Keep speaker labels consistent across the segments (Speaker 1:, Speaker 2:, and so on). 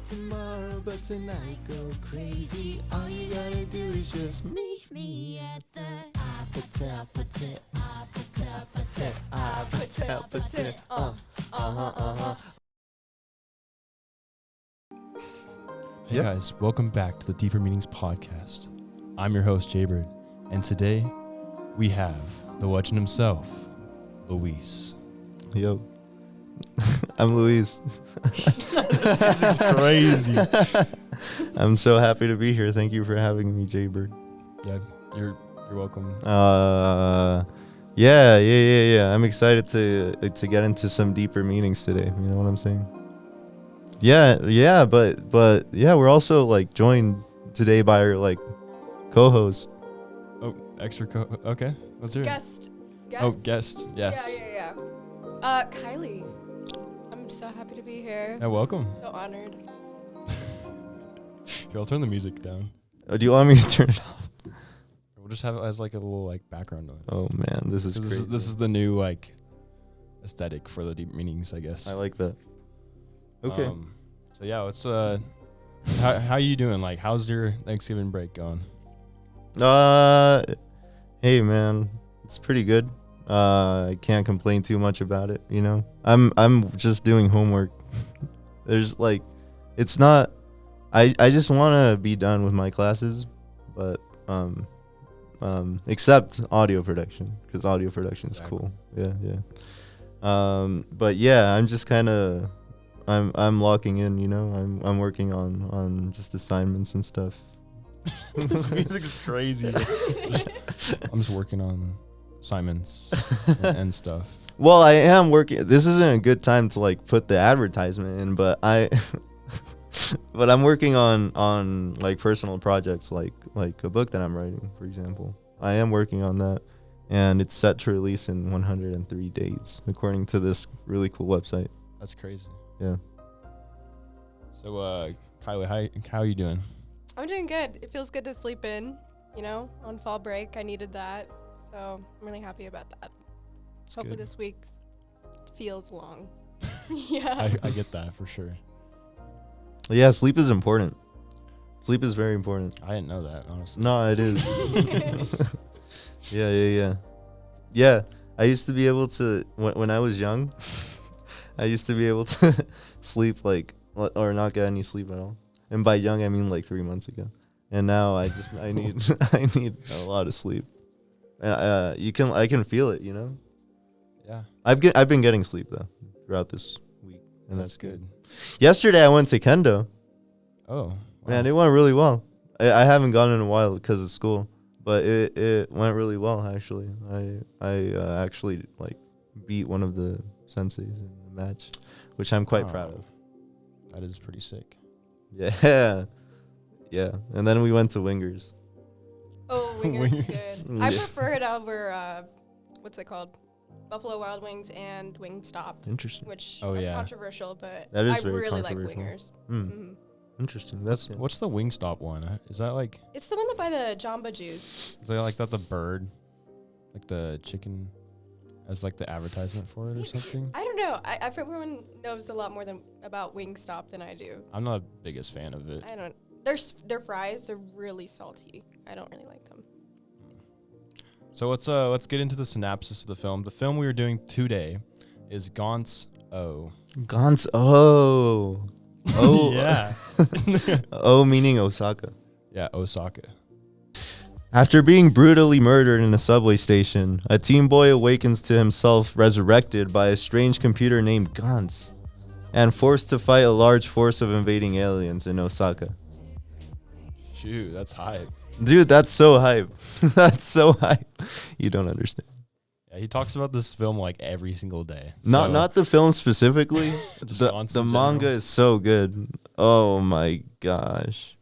Speaker 1: tomorrow, but tonight go crazy. All you gotta do is just meet me at the Patel, Patel, Patel, Patel, Patel, Patel.
Speaker 2: Hey guys, welcome back to the Deeper Meanings podcast. I'm your host, Jaybird, and today we have the legend himself, Luis.
Speaker 1: Yo, I'm Luis.
Speaker 2: This is crazy.
Speaker 1: I'm so happy to be here. Thank you for having me, Jaybird.
Speaker 2: Yeah, you're welcome.
Speaker 1: Yeah. I'm excited to get into some deeper meanings today. You know what I'm saying? Yeah, but yeah, we're also like joined today by our like co-host.
Speaker 2: Oh, okay, let's hear it.
Speaker 3: Guest.
Speaker 2: Oh, guest, yes.
Speaker 3: Yeah. Kylie. I'm so happy to be here.
Speaker 2: Yeah, welcome.
Speaker 3: So honored.
Speaker 2: Here, I'll turn the music down.
Speaker 1: Oh, do you want me to turn it off?
Speaker 2: We'll just have it as like a little like background noise.
Speaker 1: Oh man, this is crazy.
Speaker 2: This is the new like aesthetic for the deep meanings, I guess.
Speaker 1: I like that. Okay.
Speaker 2: So yeah, what's how you doing? Like, how's your Thanksgiving break going?
Speaker 1: Hey man, it's pretty good. I can't complain too much about it, you know. I'm just doing homework. There's like, it's not. I just want to be done with my classes, but except audio production, because audio production is cool. Yeah. But yeah, I'm just kind of. I'm locking in, you know. I'm working on just assignments and stuff.
Speaker 2: This music is crazy. I'm just working on assignments and stuff.
Speaker 1: Well, I am working. This isn't a good time to like put the advertisement in, but but I'm working on like personal projects, like a book that I'm writing, for example. I am working on that, and it's set to release in 103 days, according to this really cool website.
Speaker 2: That's crazy.
Speaker 1: Yeah.
Speaker 2: So, Kylie, how are you doing?
Speaker 3: I'm doing good. It feels good to sleep in, you know, on fall break. I needed that. So I'm really happy about that.
Speaker 2: That's
Speaker 3: Hopefully
Speaker 2: good.
Speaker 3: this week feels long. Yeah.
Speaker 2: I get that for sure.
Speaker 1: Yeah, sleep is important. Sleep is very important.
Speaker 2: I didn't know that, honestly.
Speaker 1: No, it is. Yeah. I used to be able to when I was young. I used to be able to sleep like or not get any sleep at all. And by young I mean like 3 months ago. And now I need I need a lot of sleep. And I can feel it, you know?
Speaker 2: Yeah.
Speaker 1: I've been getting sleep though throughout this week, and that's
Speaker 2: good.
Speaker 1: Yesterday I went to kendo.
Speaker 2: Oh. Wow.
Speaker 1: Man, it went really well. I haven't gone in a while because of school, but it went really well actually. I actually like beat one of the senseis in the match, which I'm quite proud of.
Speaker 2: That is pretty sick.
Speaker 1: Yeah. And then we went to Wingers.
Speaker 3: Oh, Wingers is good. I
Speaker 1: Yeah.
Speaker 3: prefer it over, what's it called? Buffalo Wild Wings and Wingstop.
Speaker 1: Interesting.
Speaker 3: Which
Speaker 2: Oh,
Speaker 3: that's
Speaker 2: yeah.
Speaker 3: controversial, but
Speaker 1: That is
Speaker 3: I
Speaker 1: very
Speaker 3: really like
Speaker 1: controversial.
Speaker 3: Wingers.
Speaker 1: Mm. Interesting. That's
Speaker 2: What's the Wingstop one? Is that like?
Speaker 3: It's the one that by the Jamba Juice.
Speaker 2: Is that like the bird, like the chicken, as like the advertisement for it or something?
Speaker 3: I don't know. Everyone knows a lot more about Wingstop than I do.
Speaker 2: I'm not the biggest fan of it.
Speaker 3: I don't. Their fries, they're really salty. I don't really like them.
Speaker 2: So let's get into the synopsis of the film. The film we are doing today is Gantz O.
Speaker 1: Gantz O. Oh
Speaker 2: Yeah.
Speaker 1: O meaning Osaka.
Speaker 2: Yeah, Osaka.
Speaker 1: After being brutally murdered in a subway station, a teen boy awakens to himself resurrected by a strange computer named Gantz and forced to fight a large force of invading aliens in Osaka.
Speaker 2: Shoot, that's hype.
Speaker 1: Dude, that's so hype. That's so hype. You don't understand.
Speaker 2: Yeah, he talks about this film like every single day.
Speaker 1: Not the film specifically.
Speaker 2: Just
Speaker 1: the
Speaker 2: Gantz in
Speaker 1: manga
Speaker 2: general.
Speaker 1: is so good. Oh my gosh.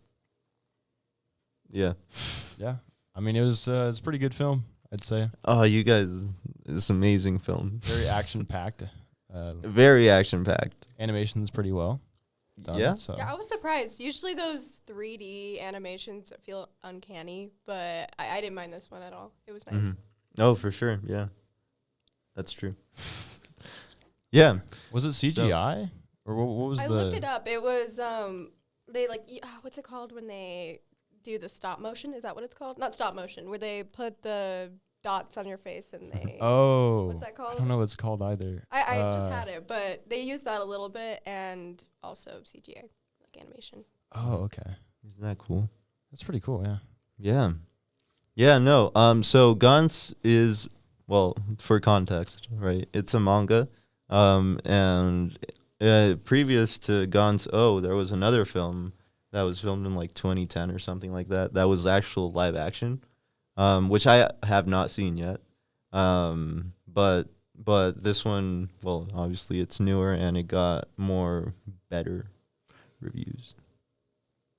Speaker 1: Yeah.
Speaker 2: Yeah. I mean, it's a pretty good film, I'd say.
Speaker 1: Oh, you guys, it's an amazing film.
Speaker 2: Very action-packed.
Speaker 1: Very action-packed.
Speaker 2: Animation's pretty well done.
Speaker 1: Yeah?
Speaker 2: So.
Speaker 3: Yeah, I was surprised. Usually those 3D animations feel uncanny, but I didn't mind this one at all. It was nice.
Speaker 1: Mhm. Oh, for sure. Yeah. That's true. Yeah.
Speaker 2: Was it CGI? Or what was
Speaker 3: I
Speaker 2: the?
Speaker 3: looked it up. It was they what's it called when they do the stop motion? Is that what it's called? Not stop motion, where they put the dots on your face and they.
Speaker 2: Oh.
Speaker 3: What's that called?
Speaker 2: I don't know what it's called either.
Speaker 3: I just had it, but they used that a little bit and also CGI, like animation.
Speaker 2: Oh, okay.
Speaker 1: Isn't that cool?
Speaker 2: That's pretty cool. Yeah.
Speaker 1: Yeah. Yeah, no. So Gantz is, well, for context, right? It's a manga. And previous to Gantz O, there was another film that was filmed in like 2010 or something like that. That was actual live action, which I have not seen yet. But this one, well, obviously it's newer and it got more better reviews.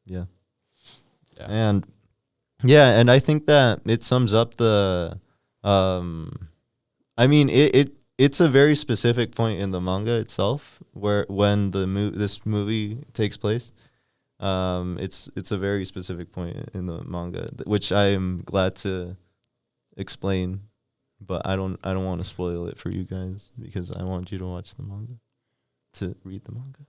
Speaker 1: Yeah. And I think that it sums up the I mean it's a very specific point in the manga itself where when this movie takes place. It's a very specific point in the manga which I am glad to explain, but I don't want to spoil it for you guys because I want you to watch the manga, to read the manga.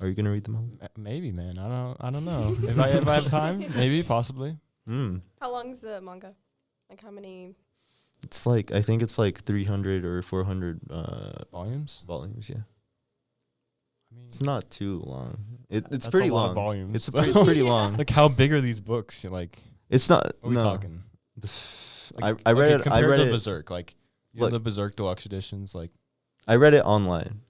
Speaker 1: Are you gonna read the manga?
Speaker 2: Maybe, man. I don't know. if I have time, maybe, possibly.
Speaker 3: How long's the manga? Like how many?
Speaker 1: It's like I think it's like 300 or 400
Speaker 2: volumes.
Speaker 1: Volumes, yeah.
Speaker 2: I mean,
Speaker 1: It's not too long. It's
Speaker 2: that's
Speaker 1: pretty
Speaker 2: a lot
Speaker 1: long.
Speaker 2: of volumes.
Speaker 1: It's pretty long.
Speaker 2: Like how big are these books? You're like,
Speaker 1: It's not.
Speaker 2: what are we
Speaker 1: No,
Speaker 2: talking? Like,
Speaker 1: I read
Speaker 2: okay,
Speaker 1: it. I
Speaker 2: compared
Speaker 1: read
Speaker 2: to
Speaker 1: it.
Speaker 2: Berserk, like you know
Speaker 1: Look.
Speaker 2: the Berserk deluxe editions, like
Speaker 1: I read it online,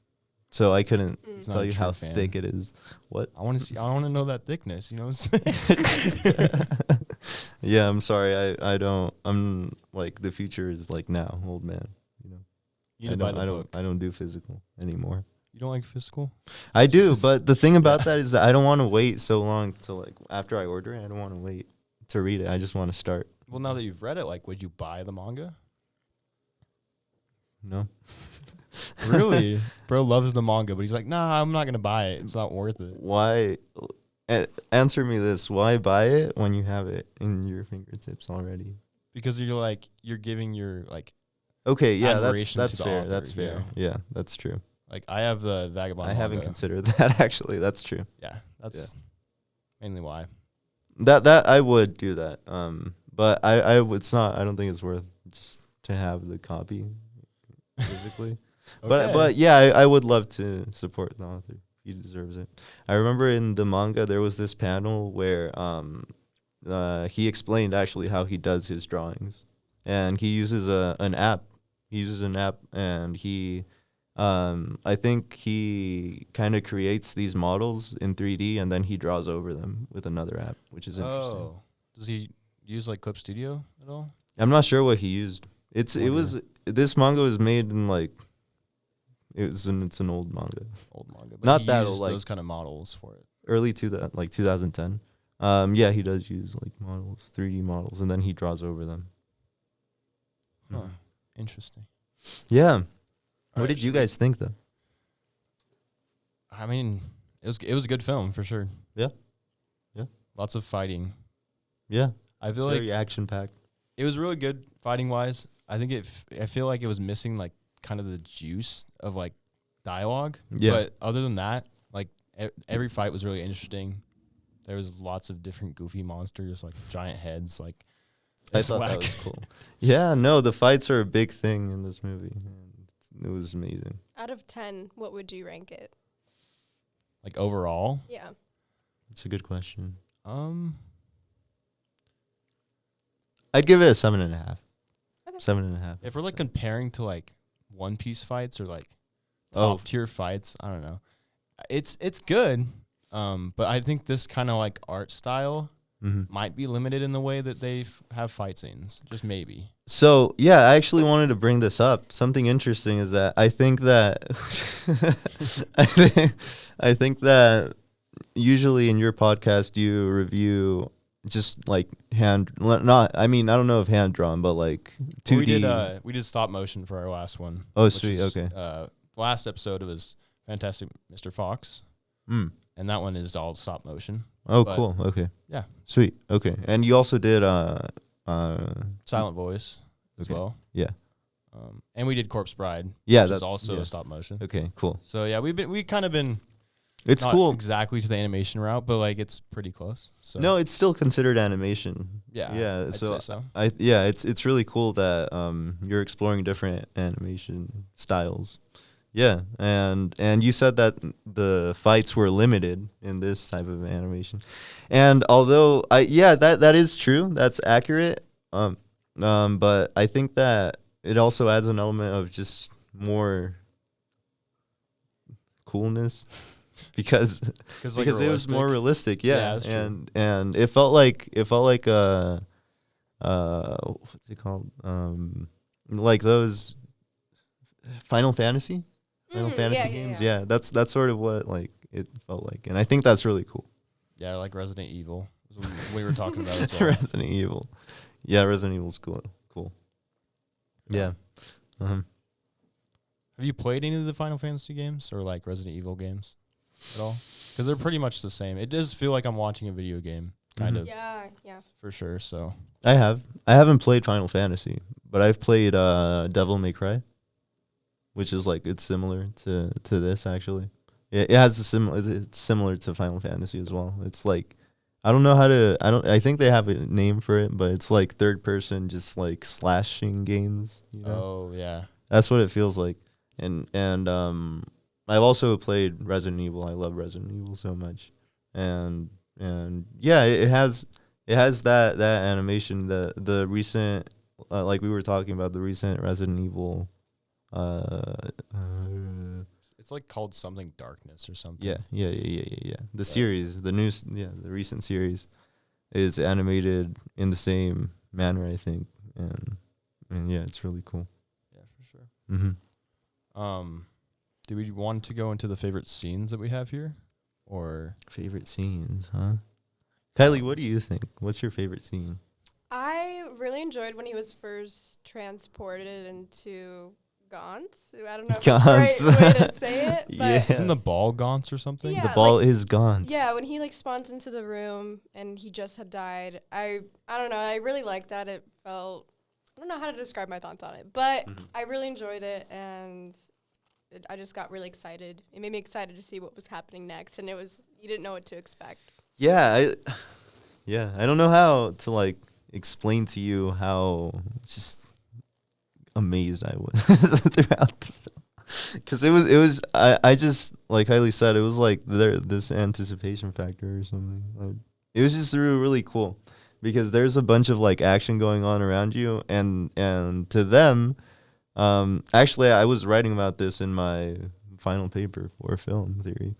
Speaker 1: so I couldn't
Speaker 2: He's not
Speaker 1: tell
Speaker 2: a
Speaker 1: you
Speaker 2: true
Speaker 1: how
Speaker 2: fan.
Speaker 1: thick it is. What?
Speaker 2: I want to see. I want to know that thickness. You know what I'm saying?
Speaker 1: Yeah, I'm sorry. I don't. I'm like the future is like now, old man. You know.
Speaker 2: You need to buy the
Speaker 1: I
Speaker 2: book.
Speaker 1: don't do physical anymore.
Speaker 2: You don't like physical?
Speaker 1: I do, but the thing about that is that I don't want to wait so long to like after I order it. I don't want to wait to read it. I just want to start.
Speaker 2: Well, now that you've read it, like, would you buy the manga?
Speaker 1: No.
Speaker 2: Really? Bro loves the manga, but he's like, nah, I'm not gonna buy it. It's not worth it.
Speaker 1: Why? Answer me this: why buy it when you have it in your fingertips already?
Speaker 2: Because you're giving your like
Speaker 1: Okay, yeah,
Speaker 2: admiration
Speaker 1: that's
Speaker 2: to the
Speaker 1: fair.
Speaker 2: author,
Speaker 1: That's
Speaker 2: you
Speaker 1: fair.
Speaker 2: know?
Speaker 1: Yeah, that's true.
Speaker 2: Like I have the Vagabond.
Speaker 1: I haven't
Speaker 2: manga.
Speaker 1: considered that actually. That's true.
Speaker 2: Yeah, that's mainly why.
Speaker 1: That I would do that. But I would. It's not. I don't think it's worth just to have the copy physically.
Speaker 2: Okay.
Speaker 1: But yeah, I would love to support the author. He deserves it. I remember in the manga there was this panel where he explained actually how he does his drawings, and he uses an app. He uses an app, and he I think he kind of creates these models in 3D, and then he draws over them with another app, which is interesting.
Speaker 2: Oh, does he use like Clip Studio at all?
Speaker 1: I'm not sure what he used. This manga was made in like it's an old manga,
Speaker 2: But
Speaker 1: Not
Speaker 2: he
Speaker 1: that
Speaker 2: uses
Speaker 1: old, like-
Speaker 2: those kind of models for it.
Speaker 1: early to that like 2010. Yeah, he does use like models, 3D models, and then he draws over them.
Speaker 2: Huh. Interesting.
Speaker 1: Yeah.
Speaker 2: All
Speaker 1: What
Speaker 2: right,
Speaker 1: did you
Speaker 2: should we-
Speaker 1: guys think though?
Speaker 2: I mean, it was a good film for sure.
Speaker 1: Yeah. Yeah.
Speaker 2: Lots of fighting.
Speaker 1: Yeah,
Speaker 2: I
Speaker 1: it's
Speaker 2: feel like
Speaker 1: very action packed.
Speaker 2: it was really good fighting wise. I think I feel like it was missing like kind of the juice of like dialogue.
Speaker 1: Yeah.
Speaker 2: But other than that, like every fight was really interesting. There was lots of different goofy monsters, like giant heads, like
Speaker 1: I
Speaker 2: it's
Speaker 1: thought that
Speaker 2: whack.
Speaker 1: was cool. Yeah, no, the fights are a big thing in this movie. And it was amazing.
Speaker 3: Out of 10, what would you rank it?
Speaker 2: Like overall.
Speaker 3: Yeah.
Speaker 1: It's a good question.
Speaker 2: Um,
Speaker 1: I'd give it a 7.5.
Speaker 3: Okay.
Speaker 1: 7.5.
Speaker 2: if we're like comparing to like One Piece fights or like
Speaker 1: Oh.
Speaker 2: top tier fights, I don't know. It's good. But I think this kind of like art style might be limited in the way that they have fight scenes. Just maybe.
Speaker 1: So, yeah, I actually wanted to bring this up. Something interesting is that I think that I think that usually in your podcast you review just like I don't know if hand drawn, but like 2D.
Speaker 2: We did stop motion for our last one.
Speaker 1: Oh,
Speaker 2: which
Speaker 1: sweet.
Speaker 2: is,
Speaker 1: Okay.
Speaker 2: Last episode was Fantastic Mr. Fox, and that one is all stop motion.
Speaker 1: Oh,
Speaker 2: but
Speaker 1: cool. Okay.
Speaker 2: yeah.
Speaker 1: Sweet. Okay. And you also did
Speaker 2: Silent voice as
Speaker 1: Okay.
Speaker 2: well.
Speaker 1: Yeah.
Speaker 2: And we did Corpse Bride,
Speaker 1: Yeah,
Speaker 2: which is
Speaker 1: that's
Speaker 2: also a stop motion.
Speaker 1: Okay, cool.
Speaker 2: So yeah, we kind of been
Speaker 1: It's
Speaker 2: not
Speaker 1: cool.
Speaker 2: exactly to the animation route, but like it's pretty close. So
Speaker 1: No, it's still considered animation.
Speaker 2: yeah, I'd
Speaker 1: So,
Speaker 2: say so.
Speaker 1: it's really cool that you're exploring different animation styles. Yeah, and you said that the fights were limited in this type of animation, and although that is true, that's accurate. But I think that it also adds an element of just more coolness because
Speaker 2: Like
Speaker 1: it was more realistic.
Speaker 2: Yeah,
Speaker 1: Yeah,
Speaker 2: that's true.
Speaker 1: and it felt like what's it called? Like those Final Fantasy games. Yeah, that's sort of what like it felt like, and I think that's really cool.
Speaker 2: Yeah, like Resident Evil. We were talking about as well.
Speaker 1: Resident Evil. Yeah, Resident Evil's cool. Yeah.
Speaker 2: Have you played any of the Final Fantasy games or like Resident Evil games at all? Because they're pretty much the same. It does feel like I'm watching a video game, kind of.
Speaker 3: Yeah.
Speaker 2: For sure. So
Speaker 1: I haven't played Final Fantasy, but I've played Devil May Cry, which is like it's similar to this actually. It has it's similar to Final Fantasy as well. It's like I think they have a name for it, but it's like third person just like slashing games, you know?
Speaker 2: Oh yeah.
Speaker 1: That's what it feels like. And I've also played Resident Evil. I love Resident Evil so much. And yeah, it has that animation, the recent like we were talking about the recent Resident Evil
Speaker 2: It's like called something Darkness or something.
Speaker 1: Yeah. The series, the recent series is animated in the same manner, I think. And yeah, it's really cool.
Speaker 2: Yeah, for sure.
Speaker 1: Mm-hmm.
Speaker 2: Do we want to go into the favorite scenes that we have here? Or
Speaker 1: Favorite scenes, huh? Kylie, what do you think? What's your favorite scene?
Speaker 3: I really enjoyed when he was first transported into Gantz. I don't know if that's the right way to say it, but
Speaker 1: Yeah.
Speaker 2: isn't the ball Gantz or something?
Speaker 3: Yeah.
Speaker 1: The ball
Speaker 3: like-
Speaker 1: is gone.
Speaker 3: yeah, when he like spawns into the room and he just had died, I don't know, I really liked that. It felt, I don't know how to describe my thoughts on it, but I really enjoyed it, and I just got really excited. It made me excited to see what was happening next, and you didn't know what to expect.
Speaker 1: Yeah, I don't know how to like explain to you how just amazed I was throughout the film, because it was I just, like Kylie said, it was like this anticipation factor or something. Like, it was just really cool because there's a bunch of like action going on around you, and to them, actually I was writing about this in my final paper for film theory.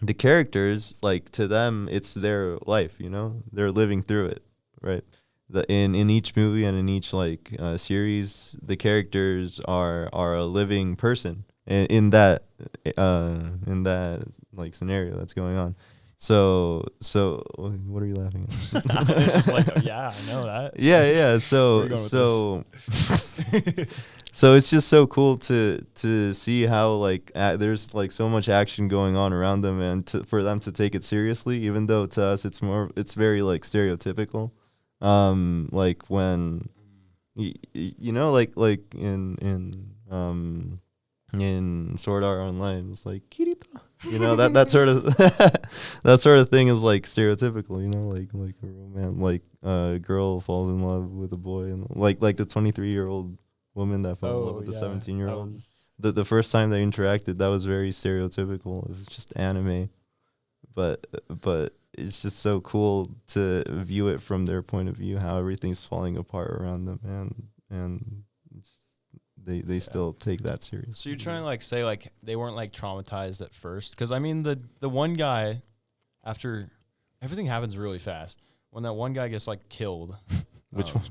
Speaker 1: The characters, like, to them, it's their life, you know? They're living through it, right? In each movie and in each, like, series, the characters are a living person in that, like, scenario that's going on. So, what are you laughing at?
Speaker 2: It's just like, oh, yeah, I know that.
Speaker 1: Yeah.
Speaker 2: Where are you going with
Speaker 1: So it's just so cool to see how like there's like so much action going on around them, and for them to take it seriously, even though to us it's very like stereotypical. Like when you know, like in Sword Art Online, it's like Kirito. You know, that sort of that sort of thing is like stereotypical, you know, like a romance, like a girl falls in love with a boy, and like the 23-year-old woman that fell in love with the 17-year-old. The first time they interacted, that was very stereotypical. It was just anime, but it's just so cool to view it from their point of view, how everything's falling apart around them, and they still take that serious.
Speaker 2: So you're trying to like say like they weren't like traumatized at first? Because I mean the one guy, after everything happens really fast, when that one guy gets like killed.
Speaker 1: Which one?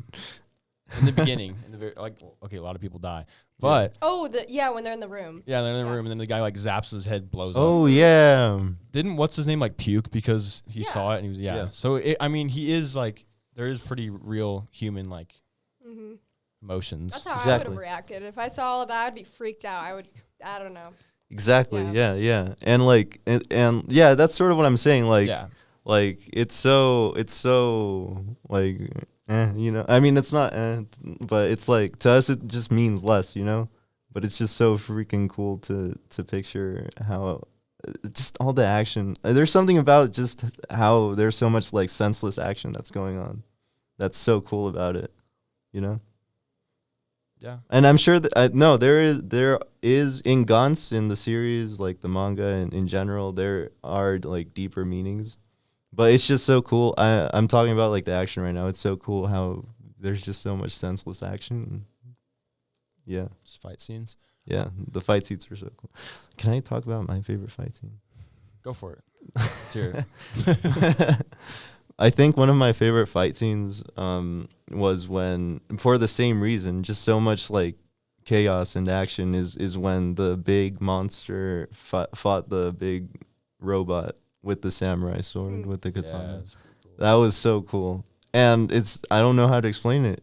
Speaker 2: In the beginning, okay, a lot of people die, but
Speaker 3: Oh, when they're in the room.
Speaker 2: yeah, they're in the room, and then the guy like zaps his head, blows up.
Speaker 1: Oh yeah.
Speaker 2: Didn't what's his name like puke because he
Speaker 3: Yeah.
Speaker 2: saw it and he was
Speaker 1: Yeah.
Speaker 2: So I mean, he is like there is pretty real human like
Speaker 3: Mm-hmm.
Speaker 2: emotions.
Speaker 3: That's how I would
Speaker 1: Exactly.
Speaker 3: have reacted. If I saw all of that, I'd be freaked out. I don't know.
Speaker 1: Exactly.
Speaker 3: Yeah.
Speaker 1: Yeah. And like and yeah, that's sort of what I'm saying. Like
Speaker 2: Yeah.
Speaker 1: like it's so like you know, I mean, it's not, but it's like to us, it just means less, you know. But it's just so freaking cool to picture how just all the action. There's something about just how there's so much like senseless action that's going on. That's so cool about it, you know.
Speaker 2: Yeah.
Speaker 1: And I'm sure that no, there is in Gantz in the series, like the manga and in general, there are like deeper meanings. But it's just so cool. I'm talking about like the action right now. It's so cool how there's just so much senseless action. Yeah.
Speaker 2: Just fight scenes.
Speaker 1: Yeah, the fight scenes are so cool. Can I talk about my favorite fight scene?
Speaker 2: Go for it. Let's hear it.
Speaker 1: I think one of my favorite fight scenes was when, for the same reason, just so much like chaos and action is when the big monster fought the big robot with the samurai sword, with the katana.
Speaker 2: Yeah, cool.
Speaker 1: That was so cool. And I don't know how to explain it.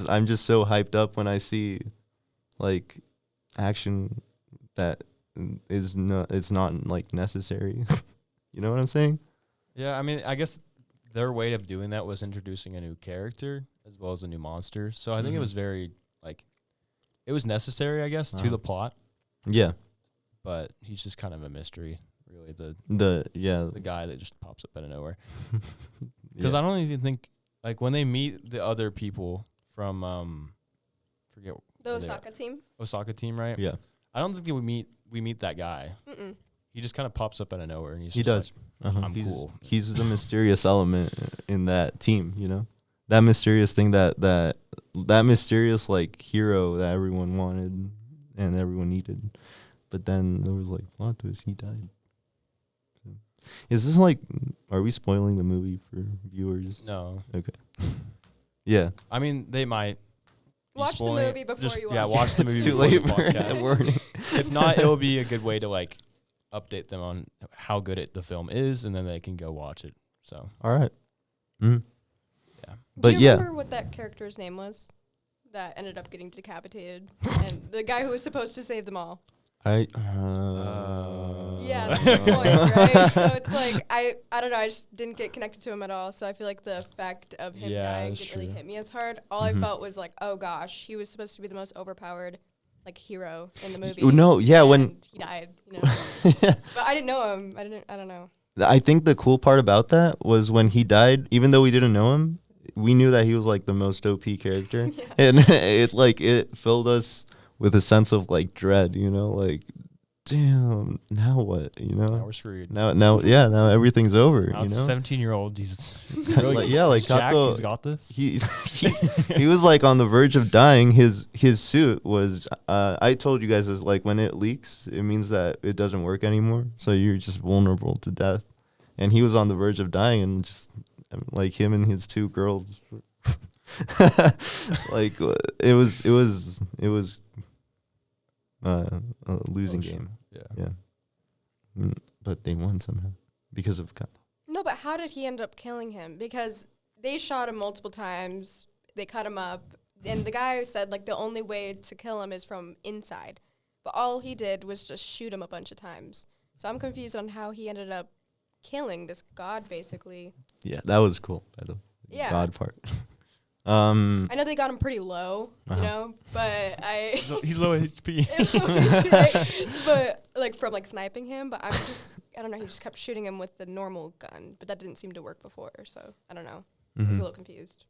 Speaker 1: I'm just so hyped up when I see like action that it's not like necessary. You know what I'm saying?
Speaker 2: Yeah, I mean, I guess their way of doing that was introducing a new character as well as a new monster. So I think it was very like it was necessary, I guess, to the plot.
Speaker 1: Yeah.
Speaker 2: But he's just kind of a mystery, really.
Speaker 1: The
Speaker 2: guy that just pops up out of nowhere. Because I don't even think like when they meet the other people from forget
Speaker 3: The Osaka team,
Speaker 2: right?
Speaker 1: Yeah.
Speaker 2: I don't think that we meet that guy.
Speaker 3: Mm-mm.
Speaker 2: He just kind of pops up out of nowhere, and
Speaker 1: he does.
Speaker 2: Like, I'm cool.
Speaker 1: He's the mysterious element in that team, you know? That mysterious thing that mysterious like hero that everyone wanted and everyone needed. But then there was like plot twist, he died. Is this like, are we spoiling the movie for viewers?
Speaker 2: No.
Speaker 1: Okay. Yeah.
Speaker 2: I mean, they might.
Speaker 3: Watch the movie before you watch it.
Speaker 2: Yeah, watch the movie
Speaker 1: It's too
Speaker 2: before
Speaker 1: late
Speaker 2: the
Speaker 1: for
Speaker 2: podcast.
Speaker 1: a warning.
Speaker 2: If not, it will be a good way to like update them on how good the film is, and then they can go watch it. So.
Speaker 1: All right. Mm.
Speaker 2: Yeah.
Speaker 1: But
Speaker 3: do you remember what that character's name was that ended up getting decapitated? And the guy who was supposed to save them all.
Speaker 1: Yeah,
Speaker 3: that's the point, right? So it's like I don't know. I just didn't get connected to him at all. So I feel like the effect of him dying didn't really hit me as hard. All I felt was like, oh gosh, he was supposed to be the most overpowered like hero in the movie.
Speaker 1: No, yeah, when
Speaker 3: he died, you know. But I didn't know him. I don't know.
Speaker 1: I think the cool part about that was when he died, even though we didn't know him, we knew that he was like the most OP character.
Speaker 3: Yeah.
Speaker 1: And it filled us with a sense of like dread, you know, like damn, now what, you know?
Speaker 2: Now we're screwed.
Speaker 1: Now everything's over,
Speaker 2: Now
Speaker 1: you
Speaker 2: it's
Speaker 1: know?
Speaker 2: 17-year-old. He's
Speaker 1: like, yeah, like
Speaker 2: jacked,
Speaker 1: Kato,
Speaker 2: he's got this.
Speaker 1: He was like on the verge of dying. His suit was I told you guys is like when it leaks, it means that it doesn't work anymore. So you're just vulnerable to death. And he was on the verge of dying, and just like him and his two girls like it was a losing game. Yeah. But they won somehow because of Kylie.
Speaker 3: No, but how did he end up killing him? Because they shot him multiple times. They cut him up. And the guy said, like, the only way to kill him is from inside. But all he did was just shoot him a bunch of times. So I'm confused on how he ended up killing this god, basically.
Speaker 1: Yeah, that was cool. The god part.
Speaker 3: I know they got him pretty low, you know, but
Speaker 2: he's low HP.
Speaker 3: But like from like sniping him, but I don't know, he just kept shooting him with the normal gun, but that didn't seem to work before, so I don't know. I was a little confused.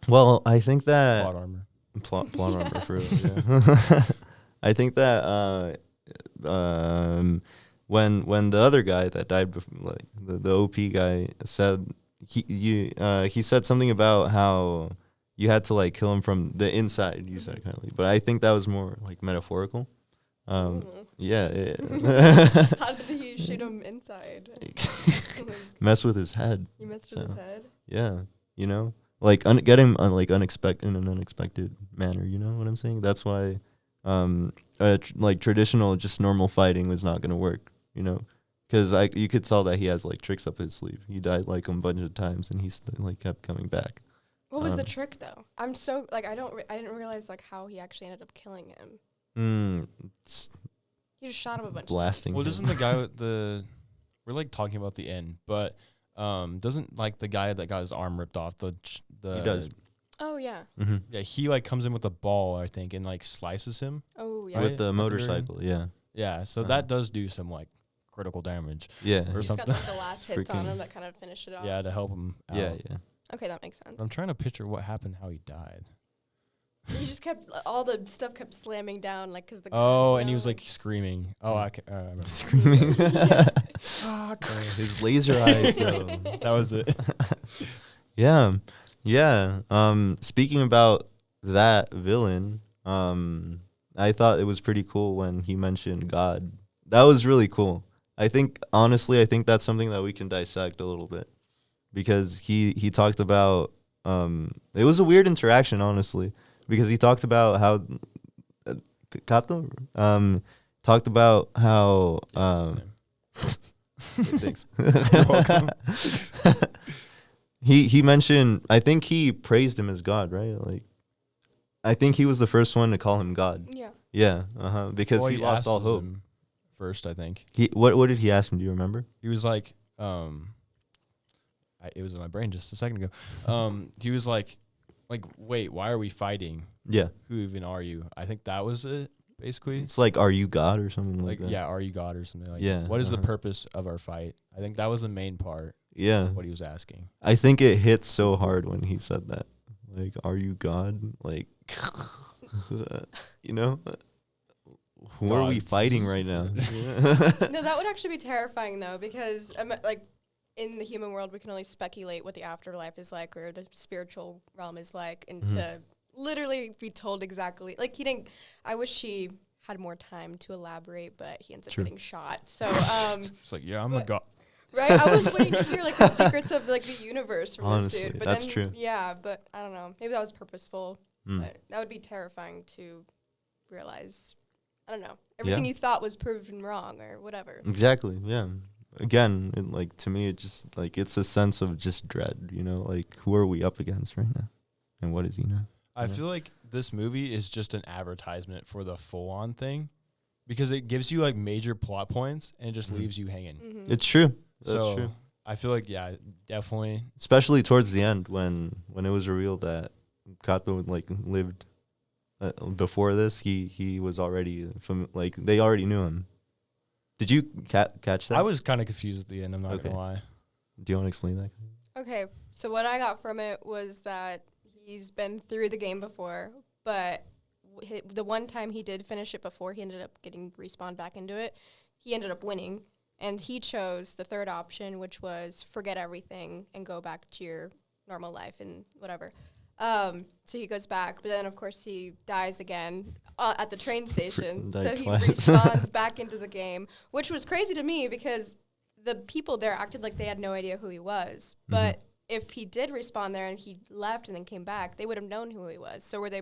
Speaker 1: Well, I think that
Speaker 2: Plot armor.
Speaker 1: Plot armor for real. Yeah. I think that when the other guy that died before, like the OP guy said he said something about how you had to like kill him from the inside. You said Kylie, but I think that was more like metaphorical. Yeah.
Speaker 3: How did he shoot him inside?
Speaker 1: Mess with his head.
Speaker 3: He messed with his head.
Speaker 1: Yeah, you know, like get him like unexpected in an unexpected manner. You know what I'm saying? That's why, like traditional just normal fighting was not gonna work. You know, because you could tell that he has like tricks up his sleeve. He died like a bunch of times, and he like kept coming back.
Speaker 3: What was the trick though? I'm so like I didn't realize like how he actually ended up killing him. He just shot him a bunch
Speaker 1: blasting
Speaker 3: of times.
Speaker 2: Well, doesn't the guy with we're like talking about the end, but doesn't like the guy that got his arm ripped off
Speaker 1: he does.
Speaker 3: Oh yeah.
Speaker 1: Mm-hmm.
Speaker 2: Yeah, he like comes in with a ball, I think, and like slices him.
Speaker 3: Oh yeah.
Speaker 2: Right?
Speaker 1: With
Speaker 2: At
Speaker 1: the
Speaker 2: the
Speaker 1: motorcycle, yeah.
Speaker 2: Yeah, so that does do some like critical damage.
Speaker 1: Yeah.
Speaker 2: Or
Speaker 3: He's
Speaker 2: something.
Speaker 3: got like the last hits on
Speaker 1: Freaking-
Speaker 3: him that kind of finish it off.
Speaker 2: Yeah, to help him out.
Speaker 1: Yeah, yeah.
Speaker 3: Okay, that makes sense.
Speaker 2: I'm trying to picture what happened, how he died.
Speaker 3: He just kept all the stuff kept slamming down, like because the.
Speaker 2: Oh,
Speaker 3: gun,
Speaker 2: and
Speaker 3: you
Speaker 2: he was
Speaker 3: know,
Speaker 2: like screaming. Oh, I remember.
Speaker 1: Screaming.
Speaker 3: Yeah.
Speaker 1: His laser eyes, though.
Speaker 2: That was it.
Speaker 1: Yeah. Yeah. Speaking about that villain, I thought it was pretty cool when he mentioned God. That was really cool. Honestly, I think that's something that we can dissect a little bit, because he talked about, it was a weird interaction, honestly, because he talked about how Kato talked about how thanks.
Speaker 2: You're welcome.
Speaker 1: He mentioned, I think he praised him as God, right? Like, I think he was the first one to call him God.
Speaker 3: Yeah.
Speaker 1: Yeah, because
Speaker 2: Well,
Speaker 1: he lost all
Speaker 2: asks
Speaker 1: hope.
Speaker 2: him first, I think.
Speaker 1: What did he ask him? Do you remember?
Speaker 2: He was like, it was in my brain just a second ago. He was like, wait, why are we fighting?
Speaker 1: Yeah,
Speaker 2: Who even are you? I think that was it, basically.
Speaker 1: it's like, are you God or something like
Speaker 2: Like,
Speaker 1: that?
Speaker 2: yeah, are you God or something? Like,
Speaker 1: Yeah,
Speaker 2: what is the
Speaker 1: uh-huh.
Speaker 2: purpose of our fight? I think that was the main part,
Speaker 1: Yeah.
Speaker 2: what he was asking.
Speaker 1: I think it hit so hard when he said that. Like, are you God? Like, you know, who are we
Speaker 2: Gods.
Speaker 1: fighting right now?
Speaker 3: No, that would actually be terrifying though, because like in the human world, we can only speculate what the afterlife is like or the spiritual realm is like, and to literally be told exactly, like he didn't. I wish he had more time to elaborate, but he ends up
Speaker 1: True.
Speaker 3: getting shot. So,
Speaker 2: It's like, yeah, I'm a
Speaker 3: But-
Speaker 2: God.
Speaker 3: right, I was waiting to hear like the secrets of like the universe from
Speaker 1: Honestly,
Speaker 3: this dude. But
Speaker 1: that's
Speaker 3: then,
Speaker 1: true.
Speaker 3: Yeah, but I don't know. Maybe that was purposeful.
Speaker 1: Mm.
Speaker 3: But that would be terrifying to realize. I don't know. Everything
Speaker 1: Yeah.
Speaker 3: you thought was proven wrong or whatever.
Speaker 1: Exactly. Yeah. Again, like, to me, it just, like, it's a sense of just dread. You know, like, who are we up against right now, and what is he now?
Speaker 2: I
Speaker 1: Yeah.
Speaker 2: feel like this movie is just an advertisement for the full-on thing, because it gives you like major plot points and it just leaves you hanging.
Speaker 3: Mm-hmm.
Speaker 1: It's true. That's
Speaker 2: So
Speaker 1: true.
Speaker 2: I feel like, yeah, definitely.
Speaker 1: Especially towards the end when it was revealed that Kato like lived before this. He was already like, they already knew him. Did you catch that?
Speaker 2: I was kind of confused at the end. I'm not
Speaker 1: Okay.
Speaker 2: gonna lie.
Speaker 1: Do you want to explain that?
Speaker 3: Okay, so what I got from it was that he's been through the game before, but the one time he did finish it before, he ended up getting respawned back into it. He ended up winning, and he chose the third option, which was forget everything and go back to your normal life and whatever. So he goes back, but then, of course, he dies again at the train station.
Speaker 1: Died
Speaker 3: So he
Speaker 1: twice.
Speaker 3: respawns back into the game, which was crazy to me because the people there acted like they had no idea who he was. But if he did respawn there and he left and then came back, they would have known who he was. So were they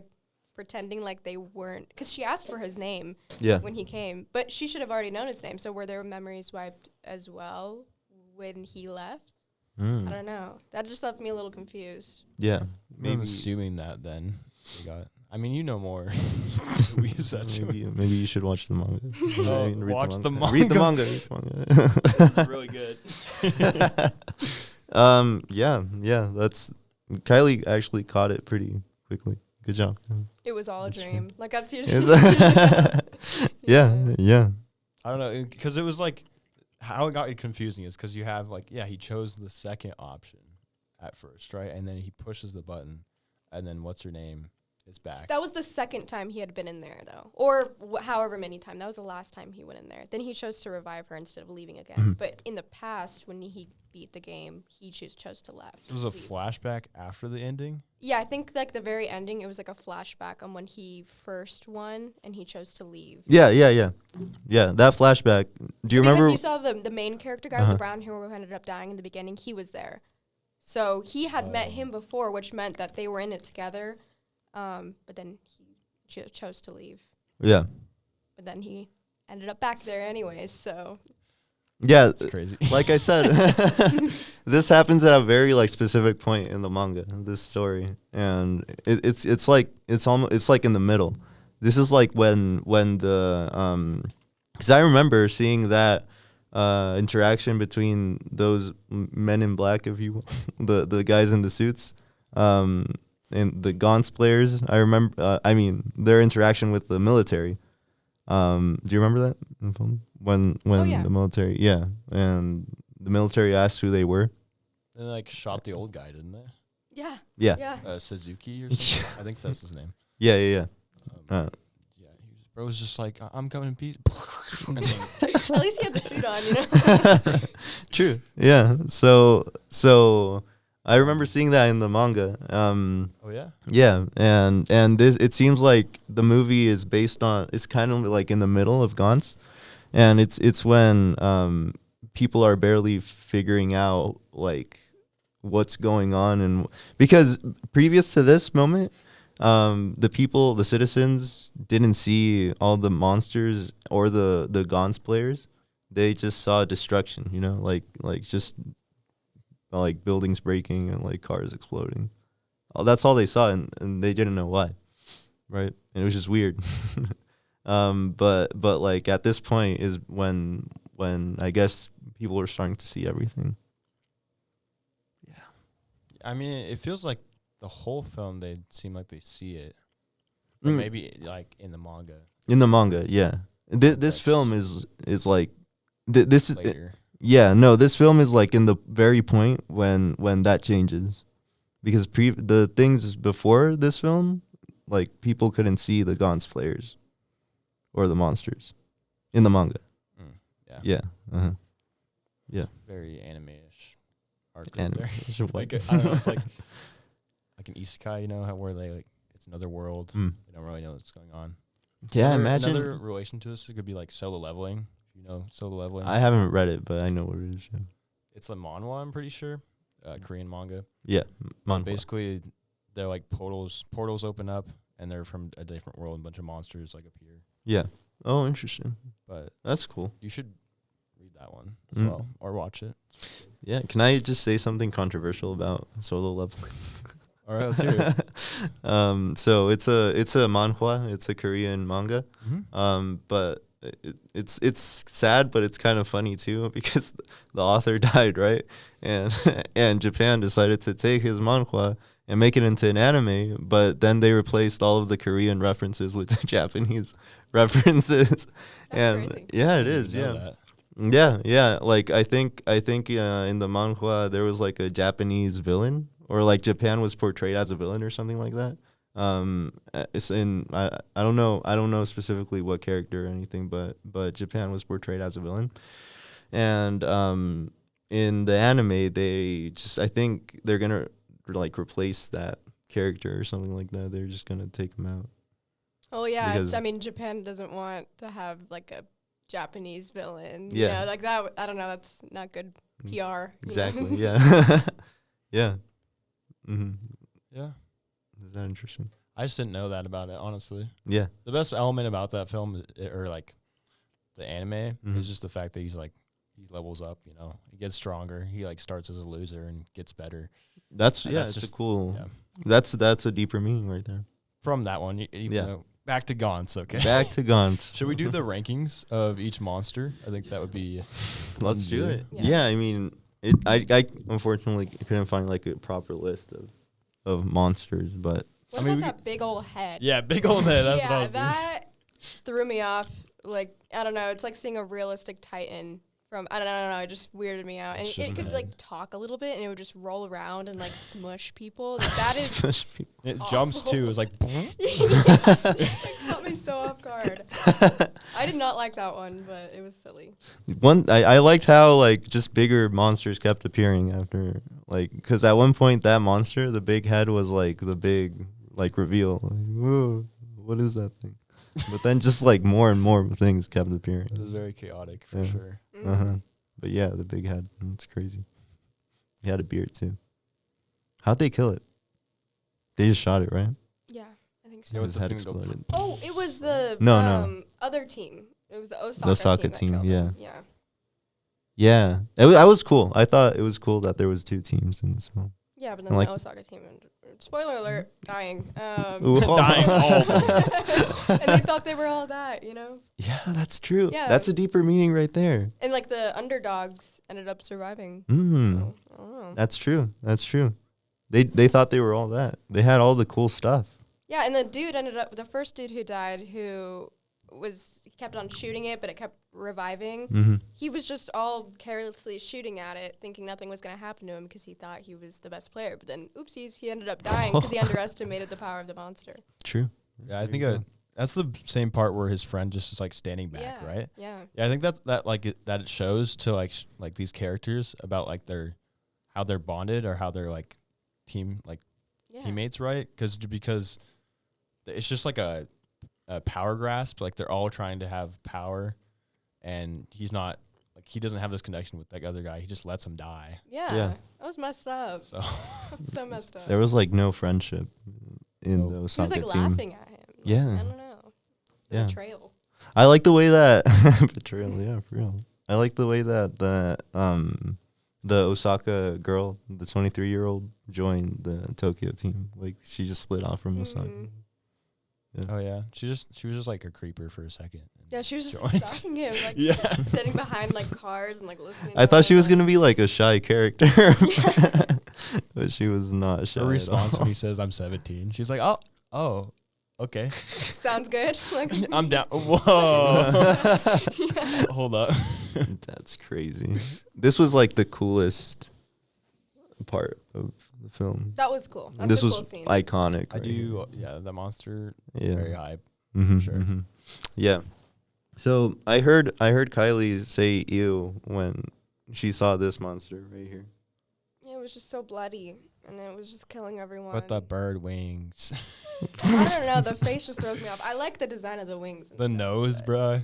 Speaker 3: pretending like they weren't? Because she asked for his name
Speaker 1: Yeah.
Speaker 3: when he came, but she should have already known his name. So were their memories wiped as well when he left? I
Speaker 1: Mm.
Speaker 3: don't know. That just left me a little confused.
Speaker 1: Yeah.
Speaker 2: I'm
Speaker 1: Maybe.
Speaker 2: assuming that then. They got, I mean, you know more. We essentially.
Speaker 1: Maybe you should watch the manga.
Speaker 2: Oh,
Speaker 1: Read
Speaker 2: watch the
Speaker 1: Read the manga. Read the manga.
Speaker 2: really good.
Speaker 1: Yeah. That's Kylie actually caught it pretty quickly. Good job.
Speaker 3: It was all
Speaker 1: That's
Speaker 3: a
Speaker 1: true.
Speaker 3: dream. Like that's
Speaker 1: Is
Speaker 3: usually.
Speaker 1: Yeah.
Speaker 2: I don't know, because it was like, how it got confusing is because you have like, yeah, he chose the second option at first, right? And then he pushes the button, and then what's her name is back.
Speaker 3: That was the second time he had been in there, though, or however many times. That was the last time he went in there. Then he chose to revive her instead of leaving again.
Speaker 1: Mhm.
Speaker 3: But in the past, when he beat the game, he chose to left.
Speaker 2: It was a
Speaker 3: leave.
Speaker 2: flashback after the ending.
Speaker 3: Yeah, I think like the very ending, it was like a flashback on when he first won and he chose to leave.
Speaker 1: Yeah. That flashback. Do you remember?
Speaker 3: Because you saw the main character guy with
Speaker 1: Uh-huh.
Speaker 3: the brown hair who ended up dying in the beginning. He was there, so he had met him before, which meant that they were in it together. But then he chose to leave.
Speaker 1: Yeah.
Speaker 3: But then he ended up back there anyways. So
Speaker 1: Yeah.
Speaker 2: It's crazy.
Speaker 1: Like I said, this happens at a very like specific point in the manga, this story, and it's like in the middle. This is like when the because I remember seeing that interaction between those men in black, if you will, the guys in the suits. and the Gantz players. I remember. I mean, their interaction with the military. Do you remember that in the film? When
Speaker 3: yeah.
Speaker 1: the military, yeah, and the military asked who they were.
Speaker 2: They like shot the old guy, didn't they?
Speaker 3: Yeah.
Speaker 1: Yeah,
Speaker 3: Yeah.
Speaker 2: Suzuki or something. I think that's his name.
Speaker 1: yeah. Yeah.
Speaker 2: Yeah, bro was just like, I'm coming in peace. And then,
Speaker 3: At least he had the suit on, you know.
Speaker 1: True. Yeah. So I remember seeing that in the manga.
Speaker 2: oh yeah.
Speaker 1: Yeah, and this, it seems like the movie is based on, it's kind of like in the middle of Gantz, and it's when people are barely figuring out like what's going on, and because previous to this moment, the citizens didn't see all the monsters or the Gantz players. They just saw destruction, you know, like just like buildings breaking and like cars exploding. That's all they saw, and they didn't know why, right? And it was just weird. But like at this point is when I guess people are starting to see everything. Yeah.
Speaker 2: I mean, it feels like the whole film they seem like they see it, but maybe like in the manga.
Speaker 1: In the manga, yeah. This film is like this is
Speaker 2: Later.
Speaker 1: yeah, no, this film is like in the very point when that changes, because the things before this film, like people couldn't see the Gantz players or the monsters in the manga.
Speaker 2: Yeah.
Speaker 1: Yeah. Uh-huh. Yeah.
Speaker 2: Very anime-ish art right there.
Speaker 1: Animation.
Speaker 2: Like I don't know, it's like an isekai, you know, where they like it's another world.
Speaker 1: Mm.
Speaker 2: You don't really know what's going on.
Speaker 1: Yeah, imagine.
Speaker 2: Another relation to this could be like solo leveling. You know, solo leveling.
Speaker 1: I haven't read it, but I know what it is. Yeah,
Speaker 2: It's a manhwa, I'm pretty sure. Korean manga.
Speaker 1: yeah, manhwa.
Speaker 2: Basically, they're like portals open up, and they're from a different world. And a bunch of monsters like appear.
Speaker 1: Yeah. Oh, interesting.
Speaker 2: But
Speaker 1: That's cool.
Speaker 2: you should read that one as well, or watch it.
Speaker 1: Yeah. Can I just say something controversial about solo leveling?
Speaker 2: All right, let's hear it.
Speaker 1: So it's a manhwa. It's a Korean manga. But it's sad, but it's kind of funny too, because the author died, right? And Japan decided to take his manhwa and make it into an anime, but then they replaced all of the Korean references with Japanese references. And
Speaker 3: crazy.
Speaker 1: yeah, it
Speaker 2: I
Speaker 1: is.
Speaker 2: didn't know
Speaker 1: Yeah.
Speaker 2: that.
Speaker 1: Yeah. Like I think in the manhwa there was like a Japanese villain, or like Japan was portrayed as a villain or something like that. It's in I don't know specifically what character or anything, but Japan was portrayed as a villain, and in the anime I think they're gonna like replace that character or something like that. They're just gonna take him out.
Speaker 3: Oh yeah,
Speaker 1: Because-
Speaker 3: I mean Japan doesn't want to have like a Japanese villain.
Speaker 1: Yeah.
Speaker 3: You know, like that. I don't know. That's not good PR. you know?
Speaker 1: Exactly. Yeah. Yeah. Mm-hmm.
Speaker 2: Yeah.
Speaker 1: Is that interesting?
Speaker 2: I just didn't know that about it, honestly.
Speaker 1: Yeah.
Speaker 2: The best element about that film, or like the anime,
Speaker 1: Mhm.
Speaker 2: is just the fact that he levels up, you know. He gets stronger. He like starts as a loser and gets better.
Speaker 1: That's
Speaker 2: And
Speaker 1: yeah.
Speaker 2: that's
Speaker 1: It's
Speaker 2: just-
Speaker 1: a cool.
Speaker 2: Yeah.
Speaker 1: That's a deeper meaning right there.
Speaker 2: From that one,
Speaker 1: Yeah.
Speaker 2: Back to Gantz, okay.
Speaker 1: Back to Gantz.
Speaker 2: Should we do the rankings of each monster? I think that would be
Speaker 1: Let's
Speaker 2: fun to
Speaker 1: do it.
Speaker 3: Yeah.
Speaker 1: Yeah. I mean, I unfortunately couldn't find like a proper list of monsters, but
Speaker 3: What
Speaker 2: I mean,
Speaker 3: about that big old head?
Speaker 2: Yeah, big old head. That's what I
Speaker 3: Yeah,
Speaker 2: was thinking.
Speaker 3: that threw me off. Like, I don't know. It's like seeing a realistic Titan from, I don't know. It just weirded me out. And
Speaker 2: It's
Speaker 3: it
Speaker 2: just a
Speaker 3: could
Speaker 2: head.
Speaker 3: like talk a little bit, and it would just roll around and like smush people. Like, that is.
Speaker 2: It jumps too. It was like,
Speaker 3: It caught me so off guard. I did not like that one, but it was silly.
Speaker 1: I liked how like just bigger monsters kept appearing after, like, because at one point that monster, the big head, was like the big like reveal. Like, whoa, what is that thing? But then just like more and more things kept appearing.
Speaker 2: it was very chaotic for
Speaker 1: Yeah.
Speaker 2: sure.
Speaker 1: Uh-huh. But yeah, the big head, it's crazy. He had a beard too. How'd they kill it? They just shot it, right?
Speaker 3: Yeah, I think
Speaker 2: You
Speaker 3: so.
Speaker 2: know,
Speaker 1: His
Speaker 2: the
Speaker 1: head
Speaker 2: thing go-
Speaker 1: exploded.
Speaker 3: Oh, it was the
Speaker 1: No.
Speaker 3: other team. It was the Osaka,
Speaker 1: Osaka
Speaker 3: team.
Speaker 1: team,
Speaker 3: that killed him. Yeah.
Speaker 1: Yeah, that was cool. I thought it was cool that there was two teams in this film.
Speaker 3: Yeah, but then
Speaker 1: Like-
Speaker 3: the Osaka team, spoiler alert, dying.
Speaker 1: Ooh.
Speaker 2: Dying, all of them.
Speaker 3: And they thought they were all that, you know?
Speaker 1: Yeah, that's true.
Speaker 3: Yeah.
Speaker 1: That's a deeper meaning right there.
Speaker 3: And like the underdogs ended up surviving.
Speaker 1: Mm.
Speaker 3: So, I don't know.
Speaker 1: That's true. That's true. They thought they were all that. They had all the cool stuff.
Speaker 3: Yeah, and the first dude who died, he kept on shooting it, but it kept reviving.
Speaker 1: Mm-hmm.
Speaker 3: He was just all carelessly shooting at it, thinking nothing was going to happen to him because he thought he was the best player. But then, oopsies, he ended up dying because he underestimated the power of the monster.
Speaker 1: True.
Speaker 2: Yeah, I think that's the same part where his friend just is like standing back, right?
Speaker 3: Yeah.
Speaker 2: Yeah, I think that it shows to like these characters about like how they're bonded or how they're like teammates, right? Because it's just like a power grasp. Like they're all trying to have power, and he doesn't have this connection with that other guy. He just lets him die.
Speaker 3: Yeah. That was messed up.
Speaker 2: So
Speaker 3: So messed up.
Speaker 1: There was like no friendship in the
Speaker 3: He
Speaker 1: Osaka
Speaker 3: was like
Speaker 1: team.
Speaker 3: laughing at him.
Speaker 1: Yeah.
Speaker 3: I don't know.
Speaker 1: Yeah.
Speaker 3: Betrayal.
Speaker 1: I like the way that betrayal. Yeah, for real. I like the way that the Osaka girl, the 23-year-old, joined the Tokyo team. Like she just split off from Osaka. Yeah.
Speaker 2: oh yeah, she was just like a creeper for a second.
Speaker 3: Yeah, she was just
Speaker 2: joined.
Speaker 3: like, stalking him, like
Speaker 2: Yeah.
Speaker 3: sitting behind like cars and like listening.
Speaker 1: I
Speaker 3: to
Speaker 1: thought she was
Speaker 3: him.
Speaker 1: gonna be like a shy character, but she was not shy.
Speaker 2: Her response
Speaker 1: at all.
Speaker 2: when he says I'm 17, she's like, oh, okay,
Speaker 3: Sounds good. Like
Speaker 2: I'm down. Whoa, hold up.
Speaker 1: That's crazy. This was like the coolest part of the film.
Speaker 3: that was cool. That's
Speaker 1: This
Speaker 3: a
Speaker 1: was
Speaker 3: cool scene.
Speaker 1: iconic.
Speaker 2: I
Speaker 1: right
Speaker 2: do, yeah, the monster,
Speaker 1: here.
Speaker 2: very hype.
Speaker 1: Mm-hmm,
Speaker 2: sure.
Speaker 1: mm-hmm. Yeah. So I heard Kylie say "ew" when she saw this monster right here.
Speaker 3: Yeah, it was just so bloody, and it was just killing everyone.
Speaker 2: But the bird wings,
Speaker 3: I don't know. The face just throws me off. I like the design of the wings. and
Speaker 2: the
Speaker 3: stuff,
Speaker 2: nose, bro.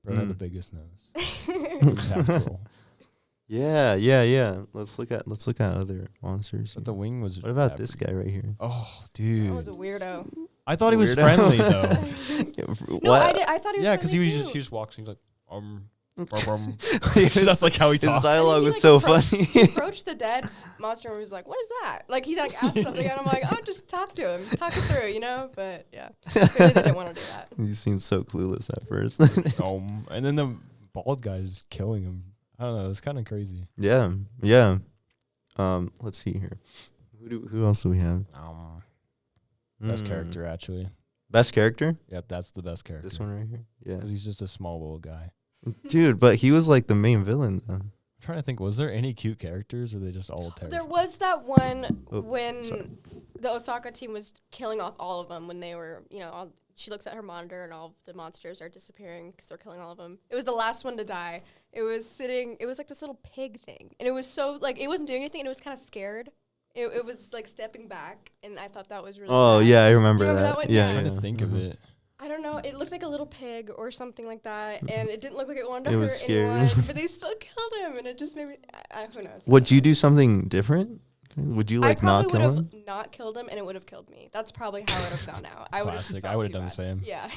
Speaker 2: Bro had the
Speaker 1: Mm.
Speaker 2: biggest nose.
Speaker 3: but-
Speaker 2: Half troll.
Speaker 1: Yeah. Let's look at other monsters.
Speaker 2: But the
Speaker 1: here.
Speaker 2: wing was.
Speaker 1: What about
Speaker 2: yeah,
Speaker 1: this
Speaker 2: pretty-
Speaker 1: guy right here?
Speaker 2: Oh,
Speaker 3: That was a
Speaker 2: dude.
Speaker 3: weirdo.
Speaker 2: I thought he was
Speaker 1: Weirdo.
Speaker 2: friendly though.
Speaker 3: No, I thought he was.
Speaker 2: Yeah, because
Speaker 3: friendly
Speaker 2: he
Speaker 3: too.
Speaker 2: just walks. And he's like, That's like how he
Speaker 1: His
Speaker 2: talks.
Speaker 1: dialogue
Speaker 3: He,
Speaker 1: was
Speaker 3: like,
Speaker 1: so
Speaker 3: approached-
Speaker 1: funny.
Speaker 3: He approached the dead monster and was like, "What is that?" Like he's like asked something, and I'm like, "Oh, just talk to him, talk it through," you know. But yeah, clearly they didn't want to do that.
Speaker 1: He seemed so clueless at first.
Speaker 2: And then the bald guy is killing him. I don't know. It's kind of crazy.
Speaker 1: Yeah. Let's see here. Who else do we have?
Speaker 2: Best
Speaker 1: Mm.
Speaker 2: character, actually.
Speaker 1: Best character?
Speaker 2: Yep, that's the best character.
Speaker 1: This one right here. Yeah.
Speaker 2: Because he's just a small little guy.
Speaker 1: Dude, but he was like the main villain though.
Speaker 2: I'm trying to think, was there any cute characters or were they just all
Speaker 3: There
Speaker 2: terrible?
Speaker 3: was that one
Speaker 1: Oh,
Speaker 3: when
Speaker 1: sorry.
Speaker 3: the Osaka team was killing off all of them when they were, she looks at her monitor and all of the monsters are disappearing because they're killing all of them. It was the last one to die. It was like this little pig thing. And it was so, like, it wasn't doing anything and it was kind of scared. It was, like, stepping back, and I thought that was really
Speaker 1: Oh
Speaker 3: sad.
Speaker 1: yeah, I remember
Speaker 3: You remember
Speaker 1: that.
Speaker 3: that one?
Speaker 1: Yeah,
Speaker 2: I'm trying
Speaker 1: yeah.
Speaker 2: to think of
Speaker 1: Mhm.
Speaker 2: it.
Speaker 3: I don't know. It looked like a little pig or something like that, and it didn't look like it wanted to
Speaker 1: It
Speaker 3: hurt
Speaker 1: was scary.
Speaker 3: anyone, but they still killed him, and it just made me, who knows?
Speaker 1: Would you do something different? Would you like
Speaker 3: I
Speaker 1: not
Speaker 3: probably
Speaker 1: kill
Speaker 3: would
Speaker 1: him?
Speaker 3: have not killed him, and it would have killed me. That's probably how it would have gone out. I would have
Speaker 2: Classic. I would have done the same.
Speaker 3: Yeah.